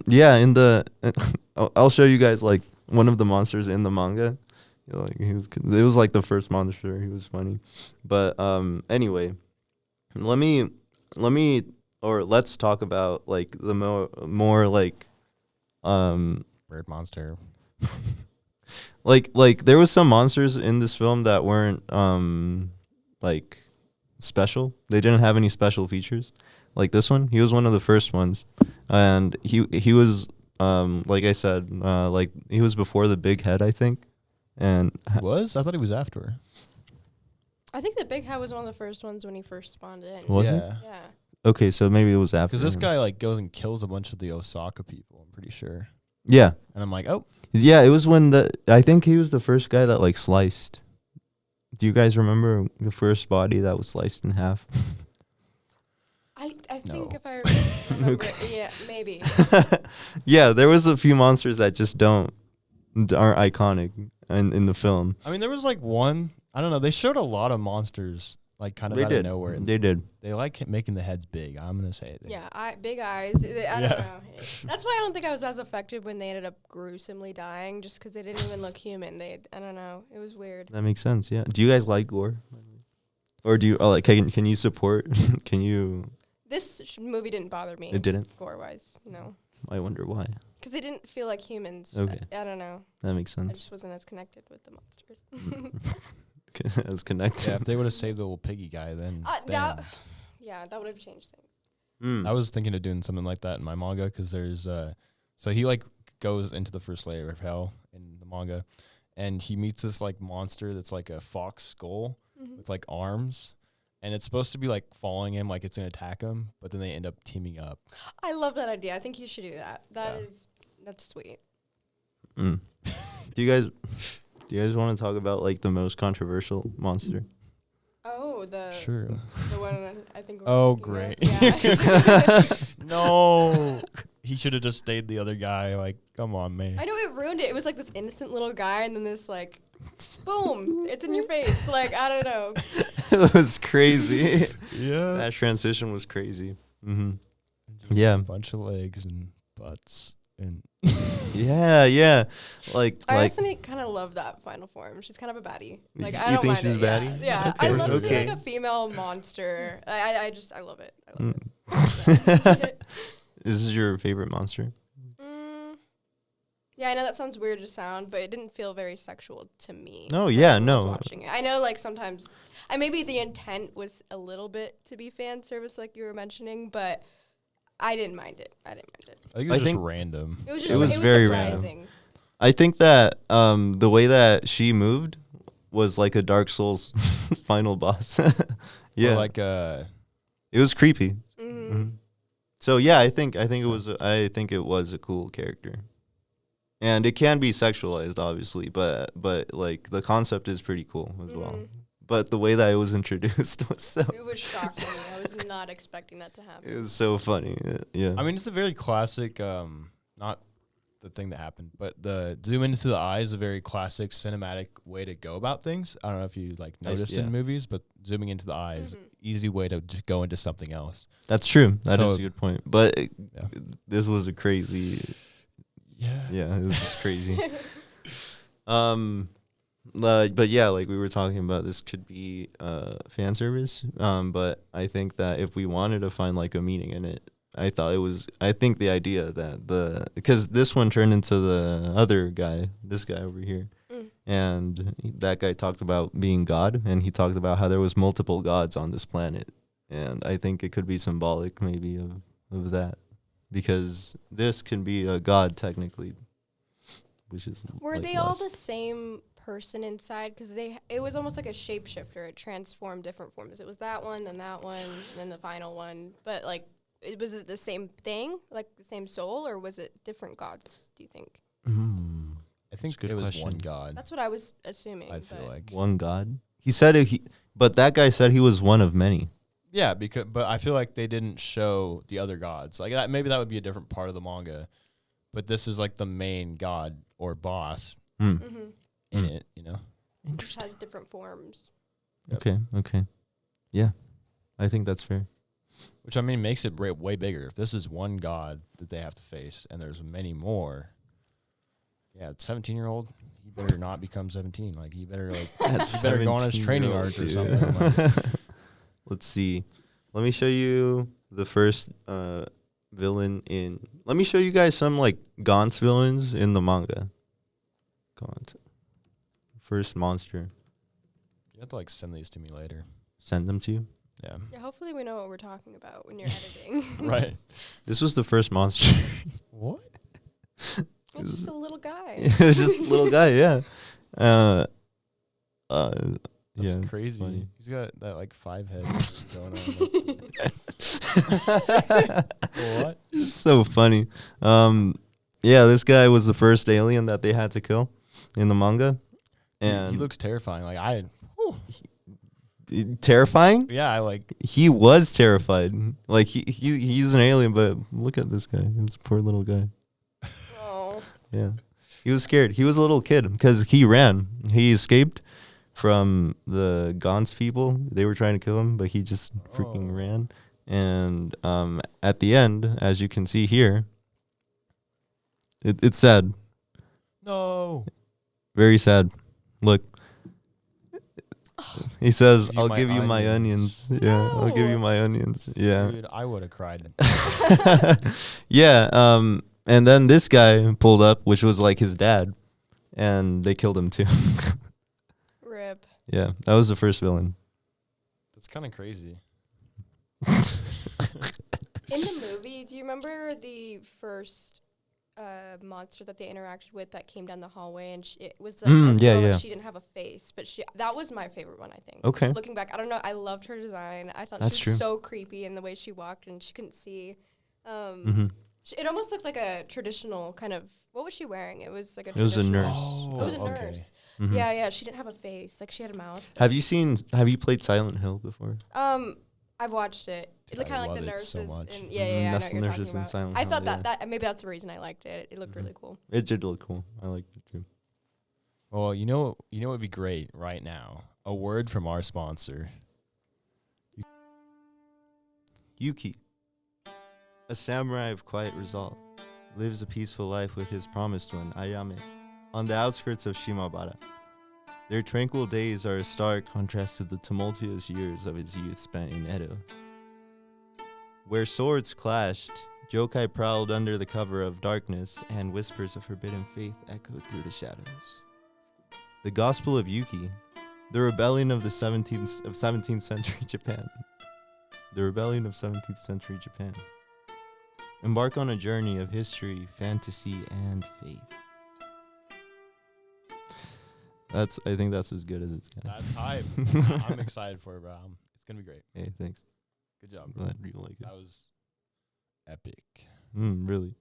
Speaker 1: Yeah, in the I'll show you guys like one of the monsters in the manga. Like it was like the first monster. He was funny, but anyway, let's talk about like the more like
Speaker 2: Bird monster.
Speaker 1: like there was some monsters in this film that weren't like special. They didn't have any special features. Like this one, he was one of the first ones, and he was like I said, like he was before the big head, I think. And
Speaker 2: He was? I thought he was after.
Speaker 3: I think the big head was one of the first ones when he first spawned in.
Speaker 1: Was it?
Speaker 2: Yeah.
Speaker 3: Yeah.
Speaker 1: Okay, so maybe it was after.
Speaker 2: Because this
Speaker 1: him.
Speaker 2: guy like goes and kills a bunch of the Osaka people, I'm pretty sure.
Speaker 1: Yeah,
Speaker 2: And I'm like, oh,
Speaker 1: yeah, it was when I think he was the first guy that like sliced. Do you guys remember the first body that was sliced in half?
Speaker 3: I think
Speaker 2: No.
Speaker 3: if I remember,
Speaker 1: Okay.
Speaker 3: yeah, maybe.
Speaker 1: Yeah, there was a few monsters that just aren't iconic in the film.
Speaker 2: I mean, there was like one. I don't know. They showed a lot of monsters, like kind of
Speaker 1: They
Speaker 2: out
Speaker 1: did.
Speaker 2: of nowhere.
Speaker 1: They did.
Speaker 2: They like making the heads big. I'm gonna say it.
Speaker 3: Yeah, big eyes. I don't know. That's why I don't think I was as affected when they ended up gruesomely dying, just because they didn't even look human. I don't know. It was weird.
Speaker 1: That makes sense. Yeah. Do you guys like gore? Or do you like? Can you support? Can you?
Speaker 3: This movie didn't bother me.
Speaker 1: It didn't.
Speaker 3: Gore-wise, no.
Speaker 1: I wonder why.
Speaker 3: Because they didn't feel like humans.
Speaker 1: Okay.
Speaker 3: I don't know.
Speaker 1: That makes
Speaker 3: I
Speaker 1: sense.
Speaker 3: just wasn't as connected with the monsters.
Speaker 1: as connected.
Speaker 2: Yeah, if they would have saved the little piggy guy, then
Speaker 3: that would have changed things.
Speaker 2: I was thinking of doing something like that in my manga because there's so he like goes into the first layer of hell in the manga, and he meets this like monster that's like a fox skull with like arms, and it's supposed to be like following him, like it's gonna attack him, but then they end up teaming up.
Speaker 3: I love that idea. I think you should do that. That's sweet.
Speaker 1: Do you guys want to talk about like the most controversial monster?
Speaker 3: Oh,
Speaker 2: Sure.
Speaker 3: the one I think.
Speaker 2: Oh, great.
Speaker 3: Yeah.
Speaker 2: No, he should have just stayed the other guy. Like, come on, man.
Speaker 3: I know it ruined it. It was like this innocent little guy, and then this like, boom, it's in your face. Like, I don't know.
Speaker 1: It was crazy.
Speaker 2: Yeah.
Speaker 1: That transition was crazy. Yeah.
Speaker 2: A bunch of legs and butts and.
Speaker 1: Yeah. Like
Speaker 3: I also kind of love that final form. She's kind of a baddie. Like, I
Speaker 1: you
Speaker 3: don't
Speaker 1: think
Speaker 3: mind
Speaker 1: she's
Speaker 3: it.
Speaker 1: a baddie?
Speaker 3: Yeah.
Speaker 1: Okay,
Speaker 3: I love seeing
Speaker 1: okay.
Speaker 3: like a female monster. I love it. I love it.
Speaker 1: This is your favorite monster?
Speaker 3: Yeah, I know that sounds weird to sound, but it didn't feel very sexual to me.
Speaker 1: Oh yeah,
Speaker 3: when I was
Speaker 1: no.
Speaker 3: watching it. I know, like sometimes, maybe the intent was a little bit to be fan service, like you were mentioning, but I didn't mind it.
Speaker 2: I think it was
Speaker 1: I think
Speaker 2: just random.
Speaker 3: It was just
Speaker 1: It was very
Speaker 3: surprising.
Speaker 1: I think that the way that she moved was like a Dark Souls final boss. Yeah,
Speaker 2: Or like
Speaker 1: it was creepy.
Speaker 3: Mm-hmm.
Speaker 1: So yeah, I think it was a cool character, and it can be sexualized, obviously, but like the concept is pretty cool as well. But the way that it was introduced was so.
Speaker 3: It was shocking. I was not expecting that to happen.
Speaker 1: It was so funny. Yeah.
Speaker 2: I mean, it's a very classic, not the thing that happened, but the zoom into the eye is a very classic cinematic way to go about things. I don't know if you like noticed in movies, but zooming into the eye is an easy way to just go into something else.
Speaker 1: That's true. That is a good point. But this was a crazy.
Speaker 2: Yeah,
Speaker 1: this was crazy. But yeah, like we were talking about, this could be fan service. But I think that if we wanted to find like a meaning in it, I think the idea that because this one turned into the other guy, this guy over here, and that guy talked about being God, and he talked about how there was multiple gods on this planet, and I think it could be symbolic maybe of that, because this can be a god technically, which is
Speaker 3: Were
Speaker 1: like
Speaker 3: they all the same person inside? Because it was almost like a shapeshifter. It transformed different forms. It was that one, then the final one. But like, was it the same thing, like the same soul, or was it different gods, do you think?
Speaker 2: I think it was one god.
Speaker 3: That's what I was assuming.
Speaker 2: I feel like
Speaker 1: one god. He said but that guy said he was one of many.
Speaker 2: Yeah, but I feel like they didn't show the other gods. Like that, maybe that would be a different part of the manga. But this is like the main god or boss in it, you know?
Speaker 3: It just has different forms.
Speaker 1: Yep. Okay. Yeah, I think that's fair.
Speaker 2: Which, I mean, makes it way bigger. If this is one god that they have to face and there's many more, yeah, 17-year-old, he better not become 17. Like, he better, like, he better go on his training arc or something. Like.
Speaker 1: Let's see. Let me show you the first villain in... Let me show you guys some, like, Gantz villains in the manga. Gantz. First monster.
Speaker 2: You have to, like, send these to me later.
Speaker 1: Send them to you?
Speaker 2: Yeah.
Speaker 3: Yeah, hopefully we know what we're talking about when you're editing.
Speaker 2: Right.
Speaker 1: This was the first monster.
Speaker 2: What?
Speaker 3: It's just a little guy.
Speaker 1: It's just a little guy, yeah.
Speaker 2: That's
Speaker 1: yeah,
Speaker 2: crazy. He's got that, like, 5 heads going on. What?
Speaker 1: It's so funny. Yeah, this guy was the first alien that they had to kill in the manga. And
Speaker 2: he looks terrifying. Like,
Speaker 1: terrifying?
Speaker 2: yeah, I like...
Speaker 1: He was terrified. Like, he's an alien, but look at this guy. This poor little guy.
Speaker 3: Oh.
Speaker 1: Yeah. He was scared. He was a little kid because he ran. He escaped from the Gantz people. They were trying to kill him, but he just freaking ran. And at the end, as you can see here, it's sad.
Speaker 2: No.
Speaker 1: Very sad. Look. He says,
Speaker 2: I'll
Speaker 1: give you my onions. Yeah, I'll give you my onions. Yeah.
Speaker 2: Dude, I would have cried.
Speaker 1: Yeah. And then this guy pulled up, which was like his dad, and they killed him too.
Speaker 3: Rip.
Speaker 1: Yeah, that was the first villain.
Speaker 2: That's kind of crazy.
Speaker 3: In the movie, do you remember the first monster that they interacted with that came down the hallway, and it was like a girl, and she didn't have a face, but that was my favorite one, I think.
Speaker 1: Okay.
Speaker 3: Looking back, I don't know, I loved her design. I thought
Speaker 1: That's
Speaker 3: she was
Speaker 1: true.
Speaker 3: so creepy in the way she walked and she couldn't see. It almost looked like a traditional kind of, what was she wearing? It was like a
Speaker 1: It was a nurse.
Speaker 3: Oh, it was a nurse.
Speaker 1: Mm-hmm.
Speaker 3: Yeah, she didn't have a face. Like, she had a mouth.
Speaker 1: Have you played Silent Hill before?
Speaker 3: I've watched it. It looked kind of like the nurses.
Speaker 2: So much.
Speaker 3: I know
Speaker 1: that's
Speaker 3: what
Speaker 1: the
Speaker 3: you're
Speaker 1: nurses
Speaker 3: talking
Speaker 1: in
Speaker 3: about.
Speaker 1: Silent
Speaker 3: I
Speaker 1: Hill,
Speaker 3: thought
Speaker 1: yeah.
Speaker 3: that maybe that's the reason I liked it. It looked really cool.
Speaker 1: It did look cool. I liked it too.
Speaker 2: Well, you know what would be great right now? A word from our sponsor.
Speaker 1: Yuki, a samurai of quiet resolve, lives a peaceful life with his promised one, Ayame, on the outskirts of Shimabara. Their tranquil days are a stark contrast to the tumultuous years of his youth spent in Edo. Where swords clashed, yokai prowled under the cover of darkness, and whispers of forbidden faith echoed through the shadows. The Gospel of Yuki, the rebellion of the 17th century Japan. The rebellion of 17th century Japan. Embark on a journey of history, fantasy, and faith. I think that's as good as it's gonna.
Speaker 2: That's hype. I'm excited for it, bro. It's gonna be great.
Speaker 1: Hey, thanks.
Speaker 2: Good job.
Speaker 1: Glad you like it.
Speaker 2: That was epic.
Speaker 1: Really?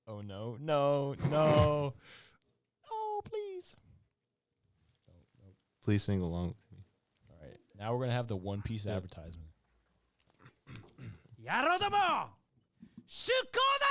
Speaker 2: Oh no, no, no. No, please. No.
Speaker 1: Please sing along with me.
Speaker 2: All right. Now we're gonna have the One Piece advertisement.
Speaker 4: 野郎ども出航だ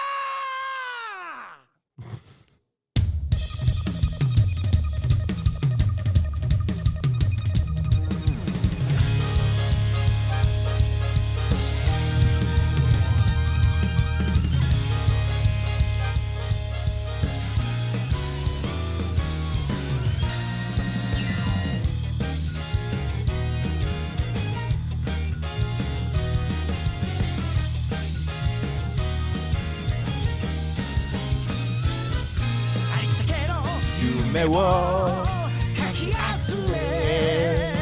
Speaker 1: 夢を
Speaker 4: かき集め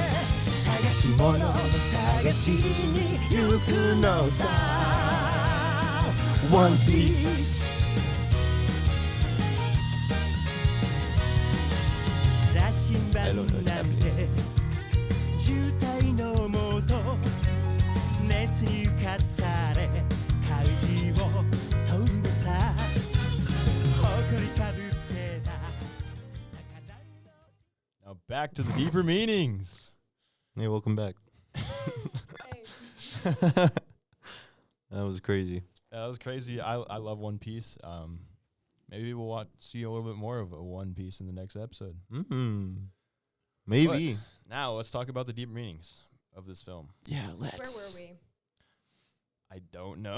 Speaker 4: 探し物を探しに行くのさ One Piece 羅針盤なんて渋滞のもと熱に浮かされ怪事を飛んでさ誇りかぶってた
Speaker 2: Now back to the deeper meanings.
Speaker 1: Hey, welcome back.
Speaker 3: Hey.
Speaker 1: That was crazy.
Speaker 2: Yeah, that was crazy. I love One Piece. Maybe we'll see a little bit more of a One Piece in the next episode.
Speaker 1: Maybe.
Speaker 2: But now let's talk about the deeper meanings of this film.
Speaker 1: Yeah,
Speaker 3: Where were we?
Speaker 2: I don't know.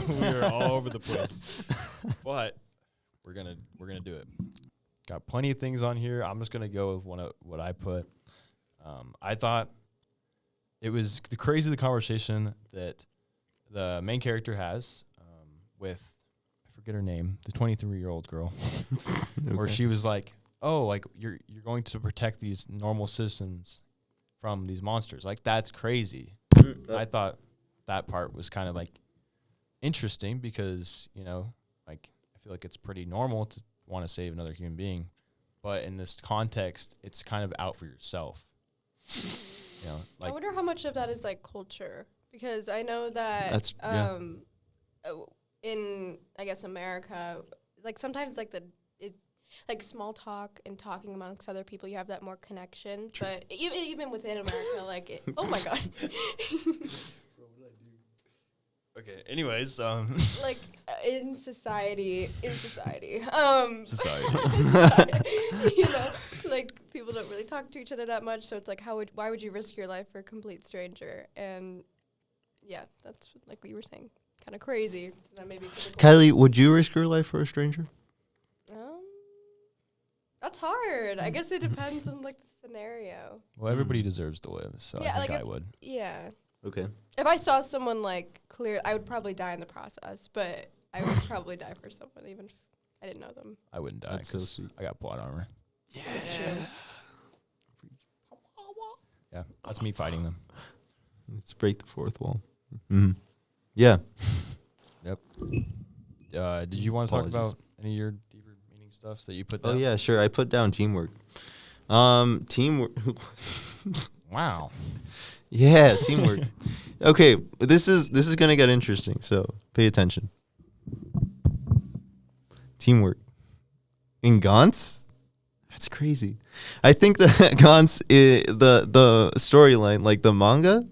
Speaker 2: We are all over the place, but we're gonna do it. Got plenty of things on here. I'm just gonna go with what I put. I thought it was the conversation that the main character has with, I forget her name, the 23-year-old girl, where she was like, "Oh, like you're going to protect these normal citizens from these monsters. Like, that's crazy." I thought that part was kind of like interesting because, you know, like I feel like it's pretty normal to want to save another human being, but in this context, it's kind of out for yourself. You know, like,
Speaker 3: I wonder how much of that is like culture, because I know that
Speaker 1: That's- yeah.
Speaker 3: In I guess America, like sometimes like like small talk and talking amongst other people, you have that more connection.
Speaker 1: True.
Speaker 3: But even within America, like oh my god,
Speaker 2: okay. Anyways,
Speaker 3: like in society,
Speaker 2: society.
Speaker 3: you know, like people don't really talk to each other that much. So it's like, why would you risk your life for a complete stranger? And yeah, that's like what you were saying, kind of crazy. So that maybe
Speaker 1: Kylie, would you risk your life for a stranger?
Speaker 3: That's hard. I guess it depends on like the scenario.
Speaker 2: Well, everybody deserves to live, so
Speaker 3: Yeah,
Speaker 2: I think
Speaker 3: like
Speaker 2: I would.
Speaker 3: Yeah.
Speaker 1: Okay.
Speaker 3: If I saw someone like clear, I would probably die in the process, but I would probably die for someone even if I didn't know them.
Speaker 2: I wouldn't die
Speaker 1: That's so
Speaker 2: because
Speaker 1: sweet.
Speaker 2: I got plot armor.
Speaker 3: That's true.
Speaker 2: That's me fighting them.
Speaker 1: Let's break the fourth wall. Mm-hmm. Yeah.
Speaker 2: Yep. Did you want to talk
Speaker 1: Apologies.
Speaker 2: about any of your deeper meaning stuff that you put
Speaker 1: Oh
Speaker 2: down?
Speaker 1: yeah, sure. I put down teamwork. Teamwork.
Speaker 2: Wow.
Speaker 1: Yeah, teamwork. Okay, this is gonna get interesting. So pay attention. Teamwork in Gantz. That's crazy. I think that Gantz the storyline, like the manga.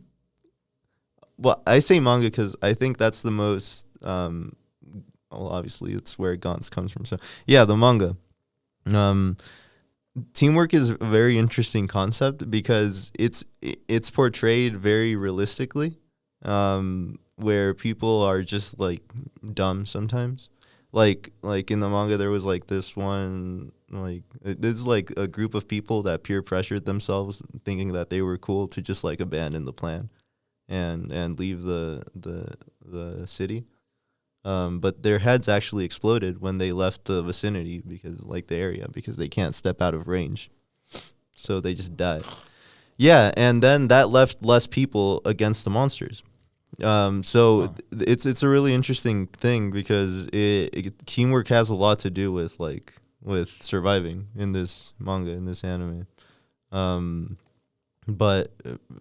Speaker 1: Well, I say manga because I think that's the most. Well, obviously, it's where Gantz comes from. So yeah, the manga. Teamwork is a very interesting concept because it's portrayed very realistically, where people are just like dumb sometimes. Like in the manga, there was like this one there's like a group of people that peer pressured themselves, thinking that they were cool, to just like abandon the plan, and leave the city. But their heads actually exploded when they left the vicinity the area, because they can't step out of range. So they just died. Yeah, and then that left less people against the monsters. It's a really interesting thing because teamwork has a lot to do with surviving in this manga, in this anime. But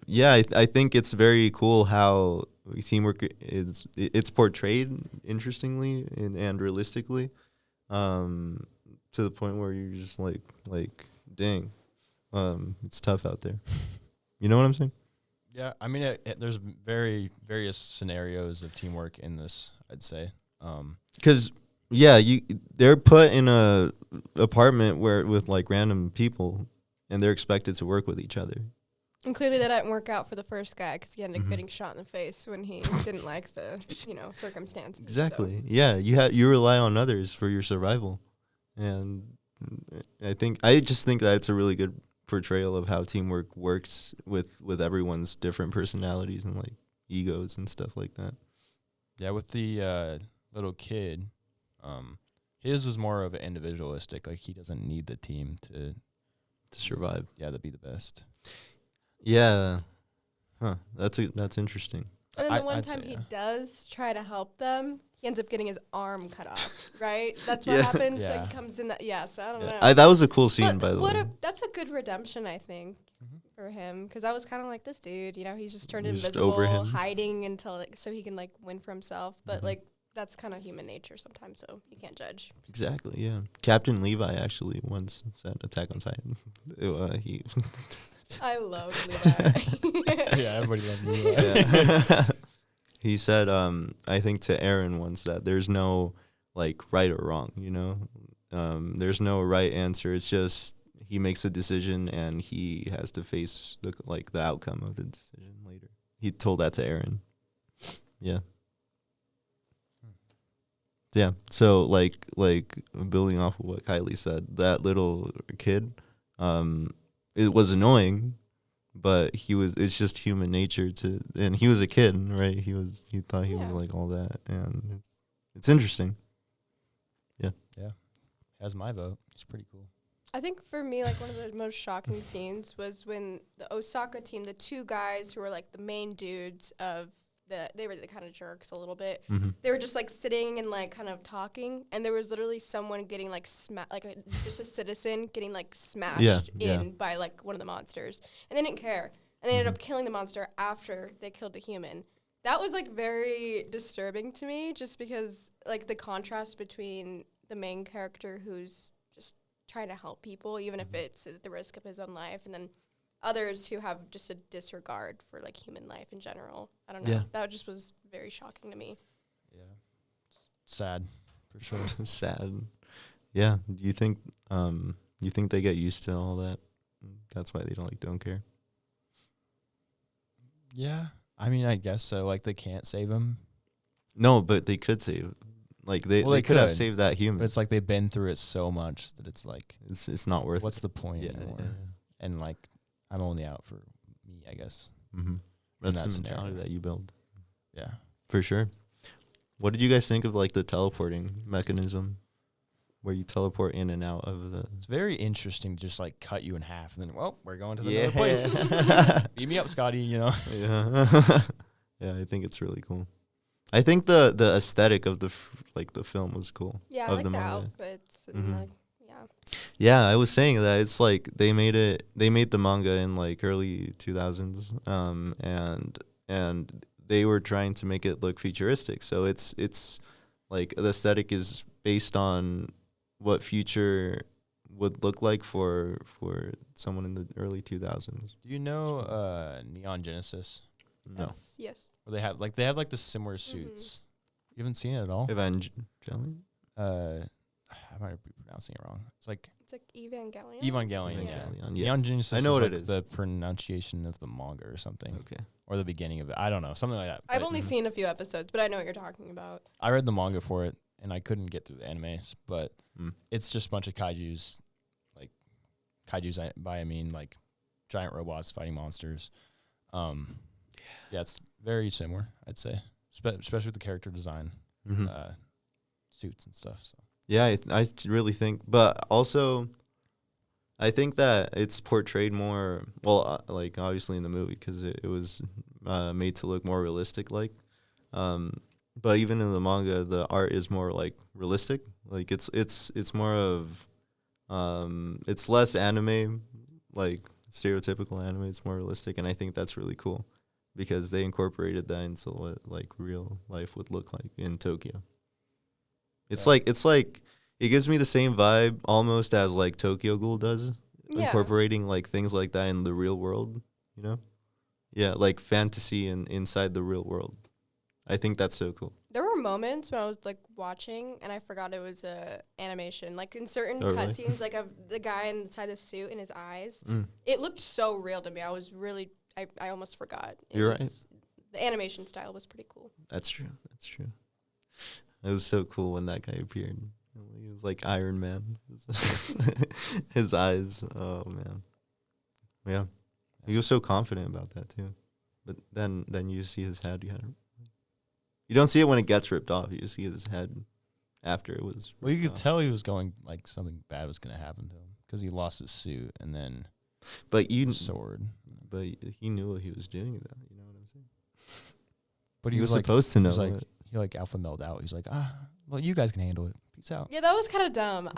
Speaker 1: yeah, I think it's very cool how teamwork it's portrayed interestingly and realistically, to the point where you're just like dang, it's tough out there. You know what I'm saying?
Speaker 2: Yeah, I mean, there's various scenarios of teamwork in this, I'd say.
Speaker 1: Because they're put in a apartment with like random people, and they're expected to work with each other.
Speaker 3: And clearly that didn't work out for the first guy because he ended up getting shot in the face when he didn't like the, circumstances.
Speaker 1: Exactly.
Speaker 3: So.
Speaker 1: Yeah, you rely on others for your survival, and I just think that it's a really good portrayal of how teamwork works with everyone's different personalities and like egos and stuff like that.
Speaker 2: Yeah, with the little kid, his was more of an individualistic. Like, he doesn't need the team to
Speaker 1: survive.
Speaker 2: Yeah, to be the best.
Speaker 1: Yeah. Huh. That's interesting.
Speaker 3: And then the one
Speaker 2: I'd
Speaker 3: time
Speaker 2: say,
Speaker 3: he
Speaker 2: yeah.
Speaker 3: does try to help them, he ends up getting his arm cut off, right? That's what happens.
Speaker 2: Yeah.
Speaker 3: So he comes in that. Yeah, so I don't know.
Speaker 1: That was a cool scene, by the way.
Speaker 3: That's a good redemption, I think, for him. Because I was kind of like, this dude, he's just turned
Speaker 1: You're just
Speaker 3: invisible,
Speaker 1: over him.
Speaker 3: hiding until so he can win for himself. But that's kind of human nature sometimes, so you can't judge.
Speaker 1: Exactly. Yeah. Captain Levi actually once said Attack on Titan. He.
Speaker 3: I love Levi.
Speaker 2: Yeah, everybody loves Levi.
Speaker 1: Yeah. He said, I think to Aaron once, that there's no right or wrong, there's no right answer. It's just he makes a decision and he has to face the outcome of the decision later. He told that to Aaron. Yeah. Yeah. So building off of what Kylie said, that little kid, it was annoying, but it's just human nature and he was a kid, right? He thought he was all that, and it's interesting. Yeah.
Speaker 2: Yeah. Has my vote. It's pretty cool.
Speaker 3: I think for me, one of the most shocking scenes was when the Osaka team, the two guys who were the main dudes of they were the kind of jerks a little bit.
Speaker 1: Mm-hmm.
Speaker 3: They were just sitting and kind of talking, and there was literally someone getting just a citizen getting smashed by one of the monsters, and they didn't care, and they ended up killing the monster after they killed the human. That was very disturbing to me, just because the contrast between the main character who's just trying to help people, even if it's at the risk of his own life, and then others who have just a disregard for human life in general. I don't know.
Speaker 1: Yeah.
Speaker 3: That just was very shocking to me.
Speaker 2: Yeah. Sad, for sure.
Speaker 1: Sad. Yeah. Do you think they get used to all that? That's why they don't care.
Speaker 2: Yeah. I mean, I guess so. They can't save him.
Speaker 1: No, but they could save. They could have saved that human.
Speaker 2: But it's they've been through it so much that it's
Speaker 1: it's not worth
Speaker 2: what's
Speaker 1: it.
Speaker 2: the point anymore?
Speaker 1: Yeah.
Speaker 2: And I'm only out for me, I guess.
Speaker 1: Mm-hmm. That's
Speaker 2: that
Speaker 1: the mentality
Speaker 2: scenario.
Speaker 1: that you build.
Speaker 2: Yeah.
Speaker 1: For sure. What did you guys think of the teleporting mechanism? where you teleport in and out of the.
Speaker 2: It's very interesting to just like cut you in half and then, well, we're going to the
Speaker 1: Yeah.
Speaker 2: other place. Beat me up, Scotty, you know.
Speaker 1: Yeah. Yeah, I think it's really cool. I think the aesthetic of the the film was cool.
Speaker 3: Yeah, I
Speaker 1: of
Speaker 3: like
Speaker 1: the
Speaker 3: the
Speaker 1: manga.
Speaker 3: outfits and
Speaker 1: Mhm.
Speaker 3: like, yeah.
Speaker 1: Yeah, I was saying that it's like they made the manga in like early 2000s, and they were trying to make it look futuristic. So it's like the aesthetic is based on what future would look like for someone in the early 2000s.
Speaker 2: Do you know Neon Genesis?
Speaker 1: No,
Speaker 3: Yes.
Speaker 2: Where they have like the similar suits. You haven't seen it at all?
Speaker 1: Evangelion.
Speaker 2: I might be pronouncing it wrong. It's like
Speaker 3: It's like Evangelion.
Speaker 2: Evangelion, yeah.
Speaker 1: Evangelion, yeah.
Speaker 2: Neon Genesis
Speaker 1: I know what
Speaker 2: like
Speaker 1: it is.
Speaker 2: the pronunciation of the manga or something.
Speaker 1: Okay.
Speaker 2: Or the beginning of it. I don't know. Something like that.
Speaker 3: I've
Speaker 2: But
Speaker 3: only seen a few episodes, but I know what you're talking about.
Speaker 2: I read the manga for it, and I couldn't get through the animes. But
Speaker 1: Mm.
Speaker 2: it's just a bunch of kaijus. Like, kaijus by I mean, like, giant robots fighting monsters. Yeah, it's very similar, I'd say. Especially with the character design,
Speaker 1: Mhm.
Speaker 2: suits and stuff. So.
Speaker 1: Yeah, I really think, but also, I think that it's portrayed more, well, like obviously in the movie because it was made to look more realistic, like, but even in the manga, the art is more like realistic. Like it's more of, it's less anime, like stereotypical anime. It's more realistic, and I think that's really cool because they incorporated that into what like real life would look like in Tokyo. It's
Speaker 2: Yeah.
Speaker 1: like it gives me the same vibe almost as like Tokyo Ghoul does,
Speaker 3: Yeah.
Speaker 1: incorporating like things like that in the real world, you know? Yeah, like fantasy and inside the real world. I think that's so cool.
Speaker 3: There were moments when I was like watching and I forgot it was a animation. Like in certain
Speaker 1: Oh, really?
Speaker 3: cutscenes, like of the guy inside the suit and his eyes,
Speaker 1: Mm.
Speaker 3: it looked so real to me. I was really, I almost forgot.
Speaker 1: You're right.
Speaker 3: The animation style was pretty cool.
Speaker 1: That's true. That's true. It was so cool when that guy appeared. He was like Iron Man. His eyes. Oh man. Yeah. He was so confident about that too. But then you see his head. You don't see it when it gets ripped off. You just see his head after it was.
Speaker 2: Well, you
Speaker 1: ripped
Speaker 2: could
Speaker 1: off.
Speaker 2: tell he was going, like, something bad was going to happen to him because he lost his suit and then
Speaker 1: But
Speaker 2: his sword.
Speaker 1: But he knew what he was doing though. You know what I'm saying?
Speaker 2: But
Speaker 1: He was
Speaker 2: like,
Speaker 1: supposed to
Speaker 2: he
Speaker 1: know.
Speaker 2: was like,
Speaker 1: it.
Speaker 2: he like alpha melded out. He's like, well, you guys can handle it. Peace out.
Speaker 3: Yeah, that was kind of dumb.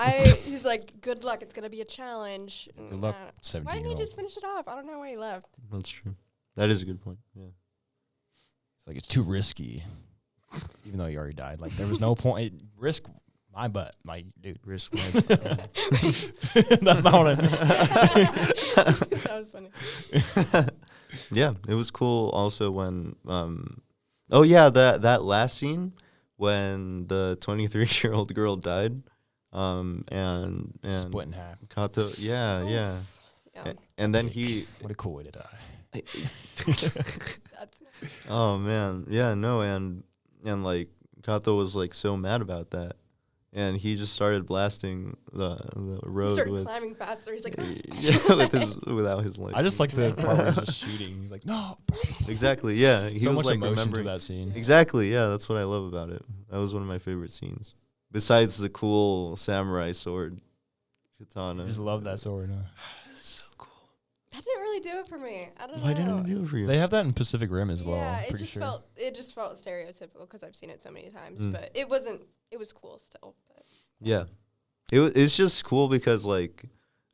Speaker 3: He's like, good luck. It's going to be a challenge.
Speaker 2: Good luck,
Speaker 3: Why
Speaker 2: 17
Speaker 3: didn't
Speaker 2: year
Speaker 3: he
Speaker 2: old.
Speaker 3: just finish it off? I don't know why he left.
Speaker 1: That's true. That is a good point. Yeah.
Speaker 2: It's like, it's too risky. Even though he already died. Like, there was no point. Risk my butt, my dude.
Speaker 1: Risk my.
Speaker 2: That's not what I meant.
Speaker 3: That was funny.
Speaker 1: Yeah, it was cool also when oh yeah, that last scene when the 23-year-old girl died and
Speaker 2: Split in half.
Speaker 1: Kato, yeah.
Speaker 3: Yeah.
Speaker 1: And then he
Speaker 2: What a cool way to die.
Speaker 3: That's
Speaker 1: oh man, yeah, no, and like Kato was like so mad about that. And he just started blasting the
Speaker 3: he
Speaker 1: road
Speaker 3: started
Speaker 1: with
Speaker 3: climbing faster. He's like,
Speaker 1: yeah, without his light.
Speaker 2: I just like the part where he's just shooting. He's like, no.
Speaker 1: Exactly, yeah. He
Speaker 2: So
Speaker 1: was
Speaker 2: much
Speaker 1: like
Speaker 2: emotion to
Speaker 1: remembering
Speaker 2: that scene.
Speaker 1: Exactly, yeah, that's what I love about it. That was one of my favorite scenes. Besides the cool samurai sword, katana.
Speaker 2: I just love that sword. Huh?
Speaker 1: So cool.
Speaker 3: that didn't really do it for me. I don't know.
Speaker 1: Why didn't it do it for you?
Speaker 2: They have that in Pacific Rim as well.
Speaker 3: Yeah,
Speaker 2: I'm
Speaker 3: it
Speaker 2: pretty
Speaker 3: just
Speaker 2: sure.
Speaker 3: felt stereotypical because I've seen it so many times.
Speaker 1: Mm.
Speaker 3: But it wasn't. It was cool still. But
Speaker 1: Yeah. It's just cool because, like,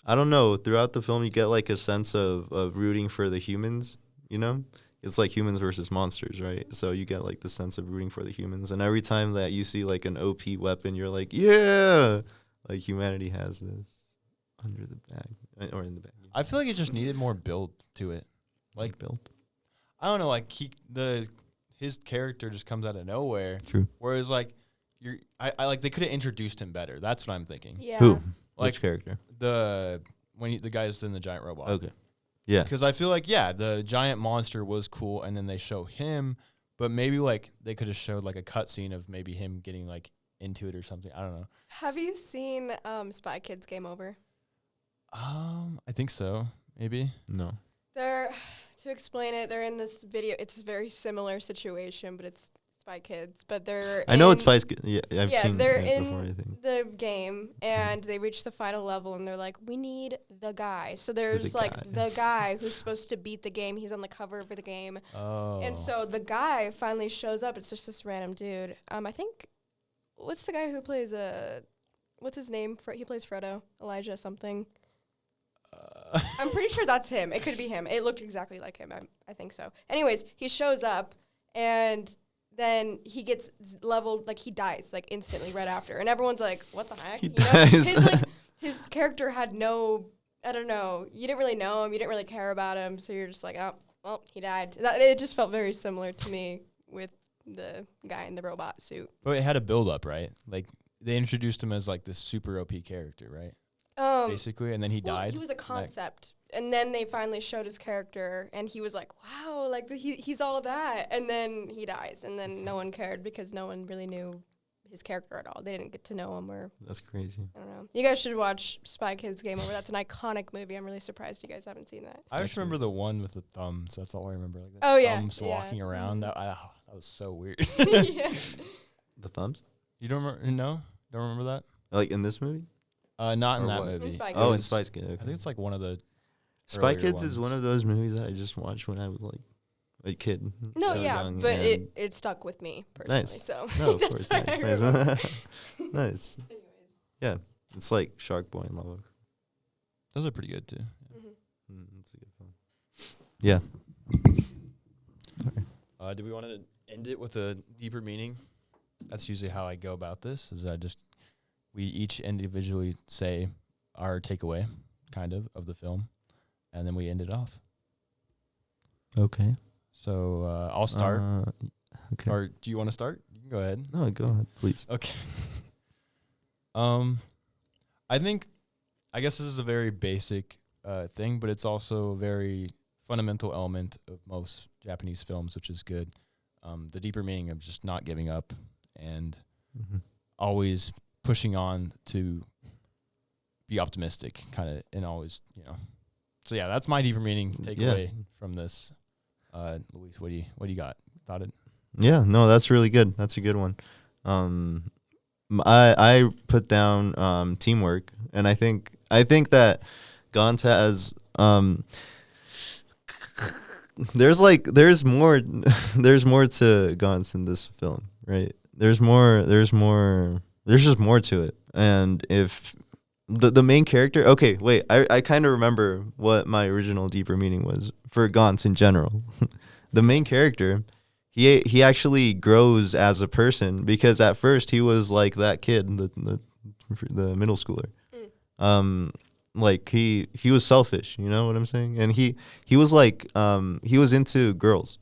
Speaker 1: I don't know, throughout the film you get, like, a sense of rooting for the humans, you know? It's like humans versus monsters, right? So you get, like, the sense of rooting for the humans. And every time that you see, like, an OP weapon, you're like, yeah! Like, humanity has this under the bag. Or in the bag.
Speaker 2: I feel like it just needed more build to it. Like,
Speaker 1: build.
Speaker 2: I don't know, like his character just comes out of nowhere.
Speaker 1: True.
Speaker 2: Whereas like I like they could have introduced him better. That's what I'm thinking.
Speaker 3: yeah.
Speaker 1: Who?
Speaker 2: Like
Speaker 1: Which character?
Speaker 2: the guy who's in the giant robot.
Speaker 1: Okay. Yeah.
Speaker 2: Because I feel like the giant monster was cool, and then they show him, but maybe like they could have showed like a cutscene of maybe him getting like into it or something. I don't know.
Speaker 3: Have you seen Spy Kids Game Over?
Speaker 2: I think so. Maybe.
Speaker 1: No.
Speaker 3: To explain it, they're in this video. It's a very similar situation, but it's Spy Kids, but they're
Speaker 1: I know it's Spice Kids. Yeah, I've
Speaker 3: yeah,
Speaker 1: seen
Speaker 3: they're
Speaker 1: it before, I
Speaker 3: in
Speaker 1: think.
Speaker 3: the game, and they reach the final level, and they're like, we need the guy. So there's
Speaker 1: The
Speaker 3: like
Speaker 1: guy.
Speaker 3: the guy who's supposed to beat the game. He's on the cover of the game.
Speaker 2: Oh.
Speaker 3: And so the guy finally shows up. It's just this random dude. I think, what's the guy who plays what's his name? He plays Frodo. Elijah something. I'm pretty sure that's him. It could be him. It looked exactly like him. I think so. Anyways, he shows up, and then he gets leveled, like he dies, like instantly right after. And everyone's like, what the heck?
Speaker 1: He
Speaker 3: You know?
Speaker 1: dies.
Speaker 3: His character had no, I don't know. You didn't really know him. You didn't really care about him. So you're just like, oh, well, he died. It just felt very similar to me with the guy in the robot suit.
Speaker 2: But it had a build up, right? Like they introduced him as like this super OP character, right? Basically, and then he died.
Speaker 3: He was a concept, and then they finally showed his character, and he was like, "Wow, like he's all that." And then he dies, and then no one cared because no one really knew his character at all. They didn't get to know him, or
Speaker 1: That's crazy.
Speaker 3: I don't know. You guys should watch Spy Kids Game Over. That's an iconic movie. I'm really surprised you guys haven't seen that.
Speaker 2: I just remember the one with the thumbs. That's all I remember. Like the
Speaker 3: Oh, yeah,
Speaker 2: thumbs
Speaker 3: yeah.
Speaker 2: walking around. That was so weird.
Speaker 3: Yeah.
Speaker 1: The thumbs?
Speaker 2: You don't remember? No, don't remember that.
Speaker 1: Like in this movie?
Speaker 2: Not in
Speaker 1: Or
Speaker 2: that
Speaker 1: what?
Speaker 2: movie.
Speaker 3: In Spy
Speaker 1: Oh, in
Speaker 3: Kids.
Speaker 1: Spice Kids.
Speaker 2: I think it's like one of the
Speaker 1: Spy
Speaker 2: earlier
Speaker 1: Kids is
Speaker 2: ones.
Speaker 1: one of those movies that I just watched when I was like a kid.
Speaker 3: No,
Speaker 1: so
Speaker 3: yeah,
Speaker 1: young,
Speaker 3: but
Speaker 1: and
Speaker 3: it stuck with me personally.
Speaker 1: Nice.
Speaker 3: So
Speaker 1: No, of
Speaker 3: that's
Speaker 1: course,
Speaker 3: why
Speaker 1: nice,
Speaker 3: I
Speaker 1: nice,
Speaker 3: remember.
Speaker 1: nice.
Speaker 3: Anyways.
Speaker 1: Yeah, it's like Shark Boy and Lava.
Speaker 2: Those are pretty good too.
Speaker 3: Mhm.
Speaker 1: It's a good film. Yeah.
Speaker 2: Do we want to end it with a deeper meaning? That's usually how I go about this. We each individually say our takeaway, kind of the film, and then we end it off.
Speaker 1: Okay.
Speaker 2: So I'll start.
Speaker 1: Okay.
Speaker 2: Or do you want to start? You can go ahead.
Speaker 1: No, go ahead, please.
Speaker 2: Okay. I guess this is a very basic thing, but it's also a very fundamental element of most Japanese films, which is good. The deeper meaning of just not giving up and always pushing on to be optimistic, kind of, and always, So yeah, that's my deeper meaning takeaway from this. Luis, what do you got? Thought it?
Speaker 1: Yeah, no, that's really good. That's a good one. I put down teamwork, and I think that Gantz has there's more to Gantz in this film, right? There's just more to it. And if the main character, okay, wait, I kind of remember what my original deeper meaning was for Gantz in general. The main character, he actually grows as a person, because at first he was like that kid, the middle schooler. Like he was selfish, you know what I'm saying? And he was like he was into girls.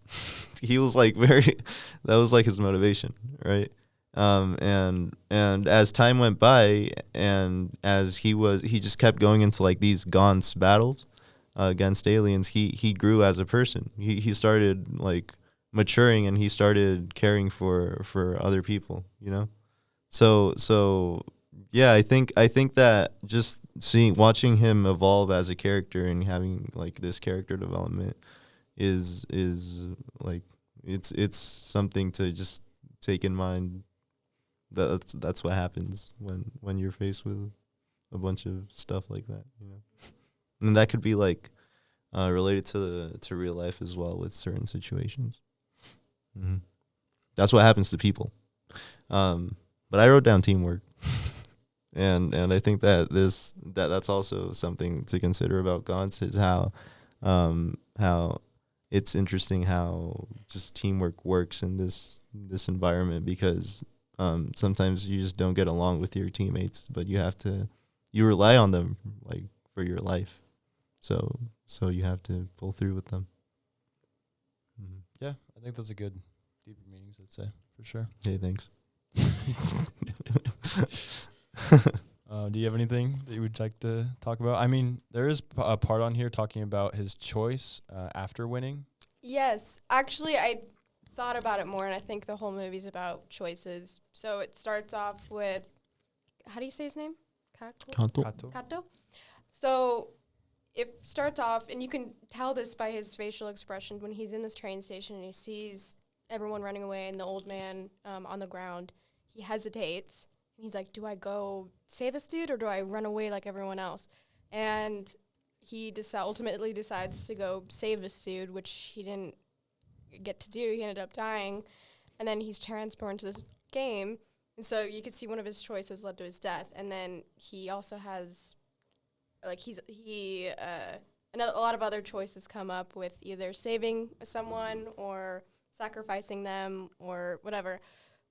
Speaker 1: He was like that was like his motivation, right? And as time went by, and as he just kept going into like these Gantz battles against aliens, he grew as a person. He started like maturing, and he started caring for other people, you know? So yeah, I think that just watching him evolve as a character and having like this character development is like it's something to just take in mind. That's what happens when you're faced with a bunch of stuff like that, you know. And that could be like related to real life as well, with certain situations. That's what happens to people. But I wrote down teamwork. And I think that that's also something to consider about Gantz, is how it's interesting how just teamwork works in this environment, because sometimes you just don't get along with your teammates, but you rely on them like for your life, so you have to pull through with them.
Speaker 2: Yeah, I think that's a good deeper meanings, I'd say, for sure.
Speaker 1: Hey, thanks.
Speaker 2: Do you have anything that you would like to talk about? I mean, there is a part on here talking about his choice after winning.
Speaker 3: Yes, actually, I thought about it more, and I think the whole movie's about choices. So it starts off with, how do you say his name? Kato. So it starts off, and you can tell this by his facial expression when he's in this train station and he sees everyone running away and the old man on the ground, he hesitates. And he's like, do I go save this dude or do I run away like everyone else? And he ultimately decides to go save this dude, which he didn't get to do. He ended up dying. And then he's transported to this game. And so you could see one of his choices led to his death. And then he also has, like, a lot of other choices come up with either saving someone or sacrificing them or whatever.